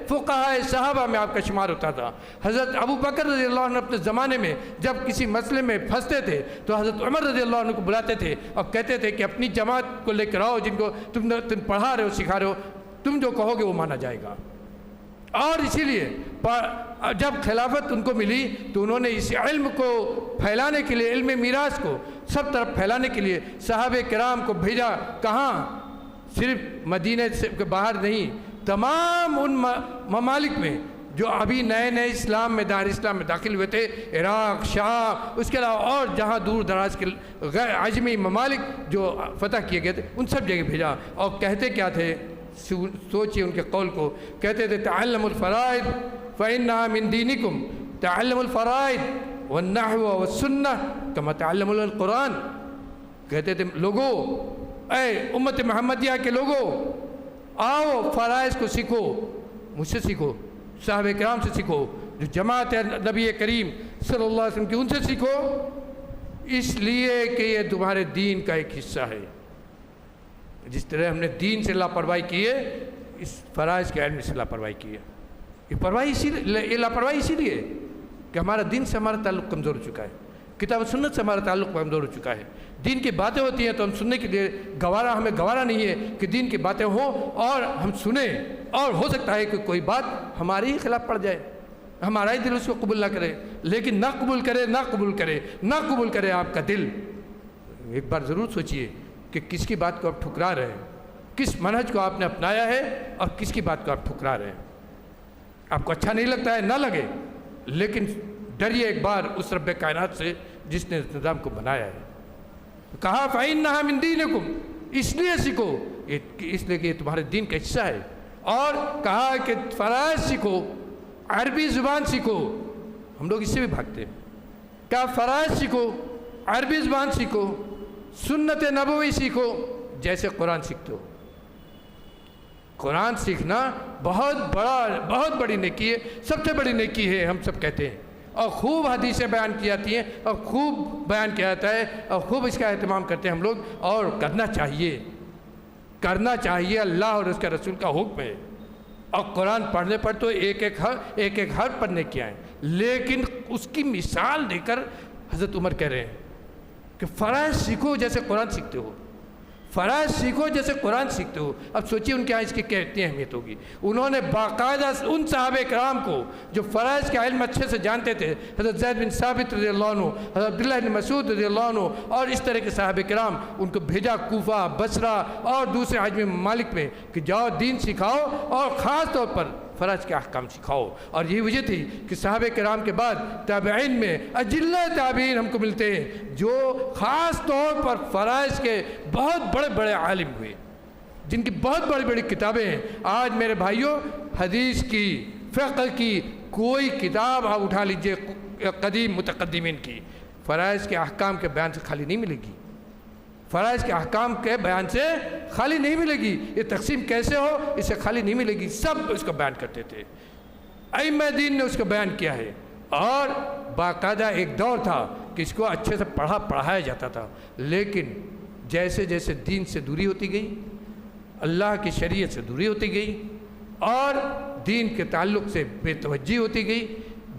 فقہائے صحابہ میں آپ کا شمار ہوتا تھا۔ حضرت ابو بکر رضی اللہ عنہ اپنے زمانے میں جب کسی مسئلے میں پھنستے تھے تو حضرت عمر رضی اللہ عنہ کو بلاتے تھے اور کہتے تھے کہ اپنی جماعت کو لے کر آؤ، جن کو تم پڑھا رہے ہو سکھا رہے ہو، تم جو کہو گے وہ مانا جائے گا۔ اور اسی لیے جب خلافت ان کو ملی تو انہوں نے اس علم کو پھیلانے کے لیے، علم میراث کو سب طرف پھیلانے کے لیے صحابہ کرام کو بھیجا۔ کہاں؟ صرف مدینہ سے باہر نہیں، تمام ان ممالک میں جو ابھی نئے اسلام میں دار اسلام میں داخل ہوئے تھے، عراق، شام، اس کے علاوہ اور جہاں دور دراز کے غیر عجمی ممالک جو فتح کیے گئے تھے ان سب جگہ بھیجا۔ اور کہتے کیا تھے؟ سوچئے ان کے قول کو، کہتے تھے تعلموا الفرائض فإنها من دینکم، تعلموا الفرائض والنحو والسنہ کما تعلموا القرآن۔ کہتے تھے لوگو، اے امت محمدیہ کے لوگو، آؤ فرائض کو سیکھو، مجھ سے سیکھو، صحابہ کرام سے سیکھو، جو جماعت ہے نبی کریم صلی اللہ علیہ وسلم کی، ان سے سیکھو، اس لیے کہ یہ تمہارے دین کا ایک حصہ ہے۔ جس طرح ہم نے دین سے لاپرواہی کی ہے، اس فرائض کے علم سے لاپرواہی کی ہے۔ یہ لاپرواہی اسی لیے کہ ہمارا دین سے ہمارا تعلق کمزور ہو چکا ہے، کتاب و سنت سے ہمارا تعلق کمزور ہو چکا ہے۔ دین کی باتیں ہوتی ہیں تو ہم سننے کے لیے ہمیں گوارا نہیں ہے کہ دین کی باتیں ہوں اور ہم سنیں، اور ہو سکتا ہے کہ کوئی بات ہمارے ہی خلاف پڑ جائے، ہمارا ہی دل اس کو قبول نہ کرے، لیکن نہ قبول کرے آپ کا دل۔ ایک بار ضرور سوچئے کہ کس کی بات کو آپ ٹھکرا رہے ہیں، کس منہج کو آپ نے اپنایا ہے اور کس کی بات کو آپ ٹھکرا رہے ہیں۔ آپ کو اچھا نہیں لگتا ہے، نہ لگے، لیکن ڈریے ایک بار اس رب کائنات سے جس نے اس نظام کو بنایا ہے۔ کہا فَإِنَّهَا مِن دِينِكُمْ، اس لیے سیکھو، اس لیے کہ یہ تمہارے دین کا حصہ ہے۔ اور کہا کہ فرائض سیکھو، عربی زبان سیکھو۔ ہم لوگ اس سے بھی بھاگتے ہیں۔ کہا فرائض سیکھو، عربی زبان سیکھو، سنت نبوی سیکھو، جیسے قرآن سیکھتے ہو۔ قرآن سیکھنا بہت بڑی نیکی ہے، سب سے بڑی نیکی ہے، ہم سب کہتے ہیں، اور خوب حدیثیں بیان کی جاتی ہیں، اور خوب بیان کیا جاتا ہے، اور خوب اس کا اہتمام کرتے ہیں ہم لوگ، اور کرنا چاہیے۔ اللہ اور اس کے رسول کا حکم ہے۔ اور قرآن پڑھنے پر تو ایک ایک حرف پڑھنے کی آئیں، لیکن اس کی مثال دے کر حضرت عمر کہہ رہے ہیں کہ فرائض سیکھو جیسے قرآن سیکھتے ہو، فرائض سیکھو جیسے قرآن سیکھتے ہو۔ اب سوچیے ان کے یہاں اس کی کتنی اہمیت ہوگی۔ انہوں نے باقاعدہ ان صحابہ کرام کو جو فرائض کا علم اچھے سے جانتے تھے، حضرت زید بن ثابت رضی اللہ عنہ، حضرت عبداللہ بن مسعود رضی اللہ عنہ، اور اس طرح کے صحابہ کرام، ان کو بھیجا کوفہ، بصرہ اور دوسرے عجمی ممالک میں کہ جاؤ دین سکھاؤ، اور خاص طور پر فرائض کے احکام سکھاؤ۔ اور یہ وجہ تھی کہ صحابہ کرام کے بعد تابعین میں اجلہ تابعین ہم کو ملتے ہیں جو خاص طور پر فرائض کے بہت بڑے عالم ہوئے، جن کی بہت بڑی کتابیں ہیں۔ آج میرے بھائیوں، حدیث کی، فقہ کی کوئی کتاب آپ اٹھا لیجئے قدیم متقدمین کی، فرائض کے احکام کے بیان سے خالی نہیں ملے گی، فرائض کے احکام کے بیان سے خالی نہیں ملے گی۔ یہ تقسیم کیسے ہو، اس سے خالی نہیں ملے گی، سب اس کو بیان کرتے تھے، ائمہ دین نے اس کو بیان کیا ہے۔ اور باقاعدہ ایک دور تھا کہ اس کو اچھے سے پڑھایا جاتا تھا، لیکن جیسے جیسے دین سے دوری ہوتی گئی، اللہ کی شریعت سے دوری ہوتی گئی، اور دین کے تعلق سے بے توجہی ہوتی گئی،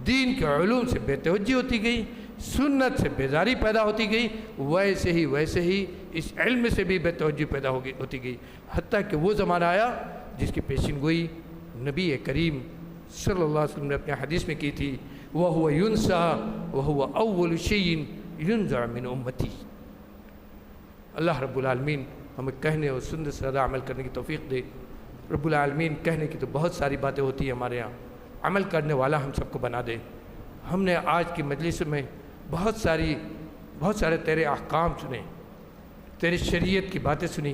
دین کے علوم سے بے توجہی ہوتی گئی، سنت سے بیزاری پیدا ہوتی گئی، ویسے ہی اس علم سے بھی بے توجہی پیدا ہوتی گئی، حتیٰ کہ وہ زمانہ آیا جس کی پیشین گوئی نبی کریم صلی اللہ علیہ وسلم نے اپنے حدیث میں کی تھی، وَهُوَ يُنْسَى وَهُوَ أَوَّلُ شَيْءٍ يُنْزَعُ مِنْ أُمَّتِي۔ اللہ رب العالمین ہمیں کہنے اور سنت سے زیادہ عمل کرنے کی توفیق دے۔ رب العالمین کہنے کی تو بہت ساری باتیں ہوتی ہیں ہمارے یہاں، عمل کرنے والا ہم سب کو بنا دے۔ ہم نے آج کی مجلس میں بہت سارے تیرے احکام سنے، تیری شریعت کی باتیں سنی،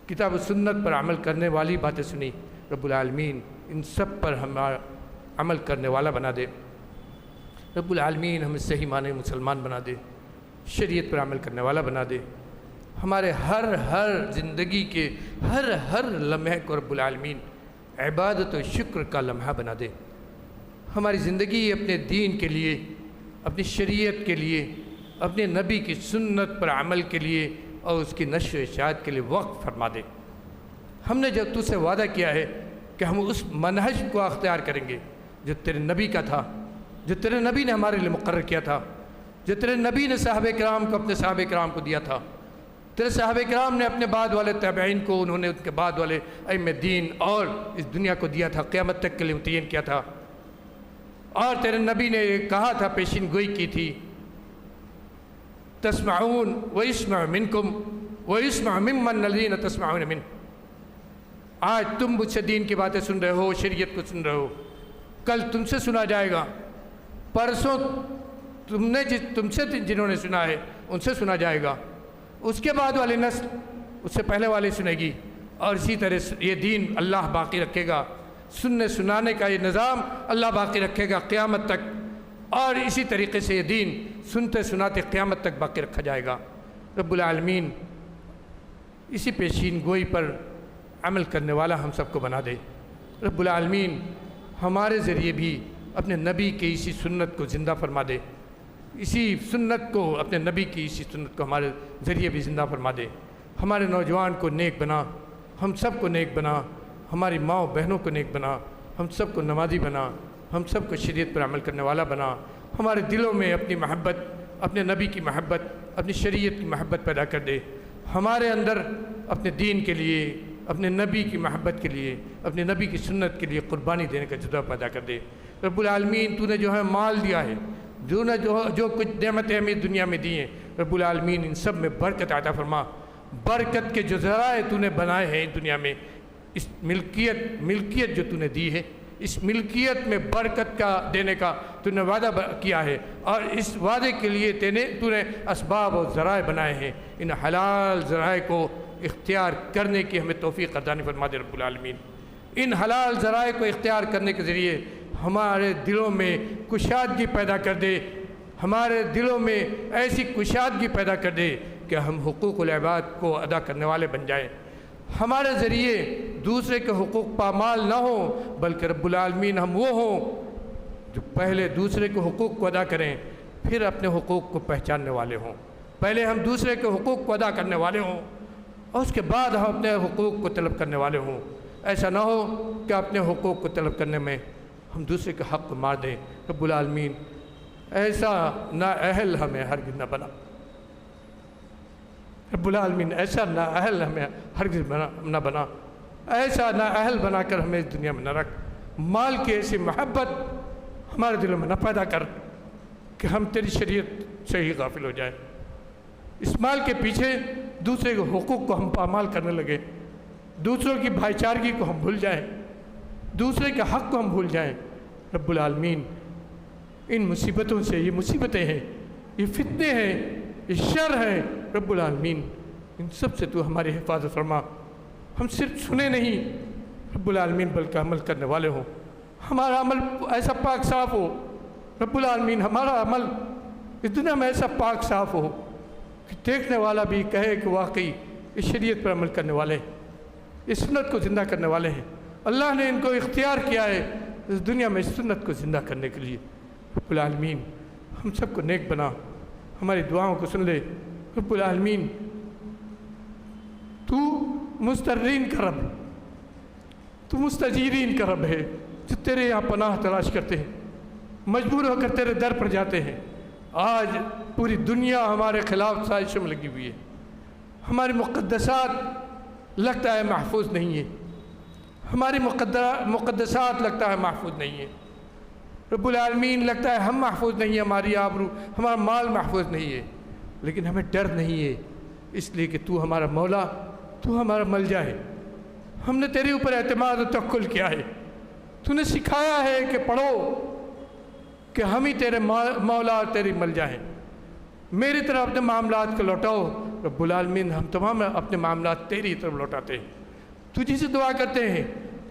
کتاب و سنت پر عمل کرنے والی باتیں سنی۔ رب العالمین ان سب پر ہمارا عمل کرنے والا بنا دے۔ رب العالمین ہمیں صحیح معنی مسلمان بنا دے، شریعت پر عمل کرنے والا بنا دے۔ ہمارے ہر زندگی کے ہر لمحے کو رب العالمین عبادت و شکر کا لمحہ بنا دے۔ ہماری زندگی اپنے دین کے لیے، اپنی شریعت کے لیے، اپنے نبی کی سنت پر عمل کے لیے اور اس کی نشر و اشاعت کے لیے وقف فرما دے۔ ہم نے جب تجھ سے وعدہ کیا ہے کہ ہم اس منہج کو اختیار کریں گے جو تیرے نبی کا تھا، جو تیرے نبی نے ہمارے لیے مقرر کیا تھا، جو تیرے نبی نے صحابہ کرام کو اپنے صحابہ کرام کو دیا تھا، تیرے صحابہ کرام نے اپنے بعد والے تابعین کو، انہوں نے ان کے بعد والے ائمہ دین اور اس دنیا کو دیا تھا، قیامت تک کے لیے متعین کیا تھا۔ اور تیرے نبی نے کہا تھا، پیشین گوئی کی تھی، تسمعون ویسمع منکم ویسمع ممن الذین تسمعون منہ۔ آج تم مجھ سے دین کی باتیں سن رہے ہو، شریعت کو سن رہے ہو، کل تم سے سنا جائے گا، پرسوں تم سے جنہوں نے سنا ہے ان سے سنا جائے گا، اس کے بعد والی نسل اس سے پہلے والی سنے گی، اور اسی طرح یہ دین اللہ باقی رکھے گا، سننے سنانے کا یہ نظام اللہ باقی رکھے گا قیامت تک، اور اسی طریقے سے یہ دین سنتے سناتے قیامت تک باقی رکھا جائے گا۔ رب العالمین اسی پیشین گوئی پر عمل کرنے والا ہم سب کو بنا دے۔ رب العالمین ہمارے ذریعے بھی اپنے نبی کی اسی سنت کو زندہ فرما دے، اسی سنت کو، اپنے نبی کی اسی سنت کو ہمارے ذریعے بھی زندہ فرما دے۔ ہمارے نوجوان کو نیک بنا، ہم سب کو نیک بنا، ہماری ماں بہنوں کو نیک بنا، ہم سب کو نمازی بنا، ہم سب کو شریعت پر عمل کرنے والا بنا۔ ہمارے دلوں میں اپنی محبت، اپنے نبی کی محبت، اپنی شریعت کی محبت پیدا کر دے۔ ہمارے اندر اپنے دین کے لیے، اپنے نبی کی محبت کے لیے، اپنے نبی کی سنت کے لیے قربانی دینے کا جذبہ پیدا کر دے۔ رب العالمین تو نے جو ہے مال دیا ہے، جو کچھ نعمتیں ہمیں دنیا میں دی ہیں، رب العالمین ان سب میں برکت عطا فرما۔ برکت کے جو ذرائع تو نے بنائے ہیں دنیا میں، اس ملکیت جو تو نے دی ہے، اس ملکیت میں برکت کا دینے کا تو نے وعدہ کیا ہے، اور اس وعدے کے لیے تو نے اسباب اور ذرائع بنائے ہیں۔ ان حلال ذرائع کو اختیار کرنے کی ہمیں توفیق عطا فرما دے رب العالمین۔ ان حلال ذرائع کو اختیار کرنے کے ذریعے ہمارے دلوں میں کشادگی پیدا کر دے، ہمارے دلوں میں ایسی کشادگی پیدا کر دے کہ ہم حقوق العباد کو ادا کرنے والے بن جائیں۔ ہمارے ذریعے دوسرے کے حقوق پامال نہ ہوں، بلکہ رب العالمین ہم وہ ہوں جو پہلے دوسرے کے حقوق کو ادا کریں، پھر اپنے حقوق کو پہچاننے والے ہوں۔ پہلے ہم دوسرے کے حقوق کو ادا کرنے والے ہوں، اور اس کے بعد ہم اپنے حقوق کو طلب کرنے والے ہوں۔ ایسا نہ ہو کہ اپنے حقوق کو طلب کرنے میں ہم دوسرے کے حق کو مار دیں۔ رب العالمین ایسا نااہل ہمیں ہرگز نہ بنا، رب العالمین ایسا نااہل ہمیں ہرگز نہ بنا، ایسا نااہل بنا کر ہمیں اس دنیا میں نہ رکھ۔ مال کی ایسی محبت ہمارے دلوں میں نہ پیدا کر کہ ہم تیری شریعت سے ہی غافل ہو جائیں، اس مال کے پیچھے دوسرے کے حقوق کو ہم پامال کرنے لگے، دوسروں کی بھائی چارگی کو ہم بھول جائیں، دوسرے کے حق کو ہم بھول جائیں۔ رب العالمین ان مصیبتوں سے، یہ مصیبتیں ہیں، یہ فتنے ہیں، یہ شر ہیں، رب العالمین ان سب سے تو ہماری حفاظت فرما۔ ہم صرف سنے نہیں رب العالمین بلکہ عمل کرنے والے ہوں، ہمارا عمل ایسا پاک صاف ہو رب العالمین، ہمارا عمل اس دنیا میں ایسا پاک صاف ہو کہ دیکھنے والا بھی کہے کہ واقعی اس شریعت پر عمل کرنے والے ہیں، اس سنت کو زندہ کرنے والے ہیں۔ اللہ نے ان کو اختیار کیا ہے اس دنیا میں اس سنت کو زندہ کرنے کے لیے۔ رب العالمین ہم سب کو نیک بنا، ہماری دعاؤں کو سن لے۔ رب العالمین تو مسترین کا رب، تو مستجیرین کا رب ہے، جو تیرے یہاں پناہ تلاش کرتے ہیں، مجبور ہو کر تیرے در پر جاتے ہیں۔ آج پوری دنیا ہمارے خلاف سازشوں میں لگی ہوئی ہے، ہماری مقدسات لگتا ہے محفوظ نہیں ہے، ہماری مقدسات لگتا ہے محفوظ نہیں ہے، رب العالمین لگتا ہے ہم محفوظ نہیں ہیں، ہماری آبرو، ہمارا مال محفوظ نہیں ہے، لیکن ہمیں ڈر نہیں ہے، اس لیے کہ تو ہمارا مولا، تو ہمارا ملجا ہے۔ ہم نے تیرے اوپر اعتماد و توکل کیا ہے، تو نے سکھایا ہے کہ پڑھو کہ ہم ہی تیرے مولا اور تیری ملجا ہیں، میری طرف اپنے معاملات کو لوٹاؤ۔ رب العالمین ہم تمام اپنے معاملات تیری طرف لوٹاتے ہیں، تجھی سے دعا کرتے ہیں،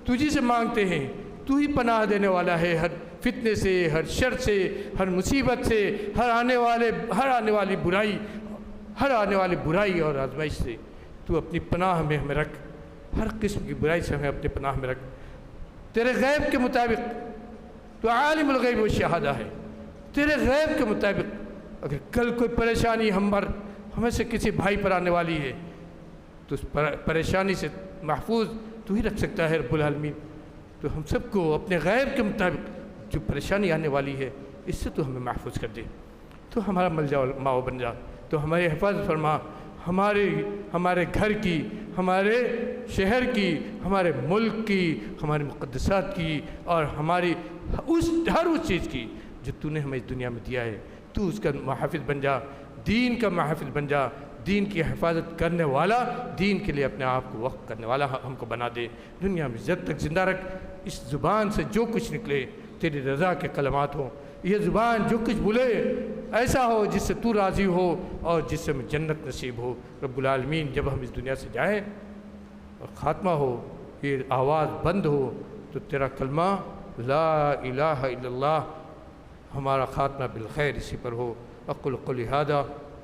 تجھی سے مانگتے ہیں، تو ہی پناہ دینے والا ہے ہر فتنے سے، ہر شر سے، ہر مصیبت سے، ہر آنے والی برائی اور آزمائش سے تو اپنی پناہ میں ہمیں رکھ، ہر قسم کی برائی سے ہمیں اپنے پناہ میں رکھ۔ تیرے غیب کے مطابق تو عالم الغیب و شہادہ ہے، تیرے غیب کے مطابق اگر کل کوئی پریشانی ہمیں سے کسی بھائی پر آنے والی ہے تو اس پریشانی سے محفوظ تو ہی رکھ سکتا ہے رب العالمین۔ تو ہم سب کو اپنے غیب کے مطابق جو پریشانی آنے والی ہے اس سے تو ہمیں محفوظ کر دے، تو ہمارا ملجا ماؤ بن جا، تو ہماری حفاظت فرما، ہمارے گھر کی، ہمارے شہر کی، ہمارے ملک کی، ہمارے مقدسات کی، اور ہماری ہر اس چیز کی جو تو نے ہمیں اس دنیا میں دیا ہے، تو اس کا محافظ بن جا، دین کا محافظ بن جا، دین کی حفاظت کرنے والا، دین کے لیے اپنے آپ کو وقف کرنے والا ہم کو بنا دے۔ دنیا میں جب تک زندہ رکھ، اس زبان سے جو کچھ نکلے تیری رضا کے کلمات ہوں، یہ زبان جو کچھ بولے ایسا ہو جس سے تو راضی ہو اور جس سے ہمیں جنت نصیب ہو۔ رب العالمین جب ہم اس دنیا سے جائیں اور خاتمہ ہو، یہ آواز بند ہو، تو تیرا کلمہ لا الہ الا اللہ، ہمارا خاتمہ بالخیر اسی پر ہو۔ اقول قولی ھذا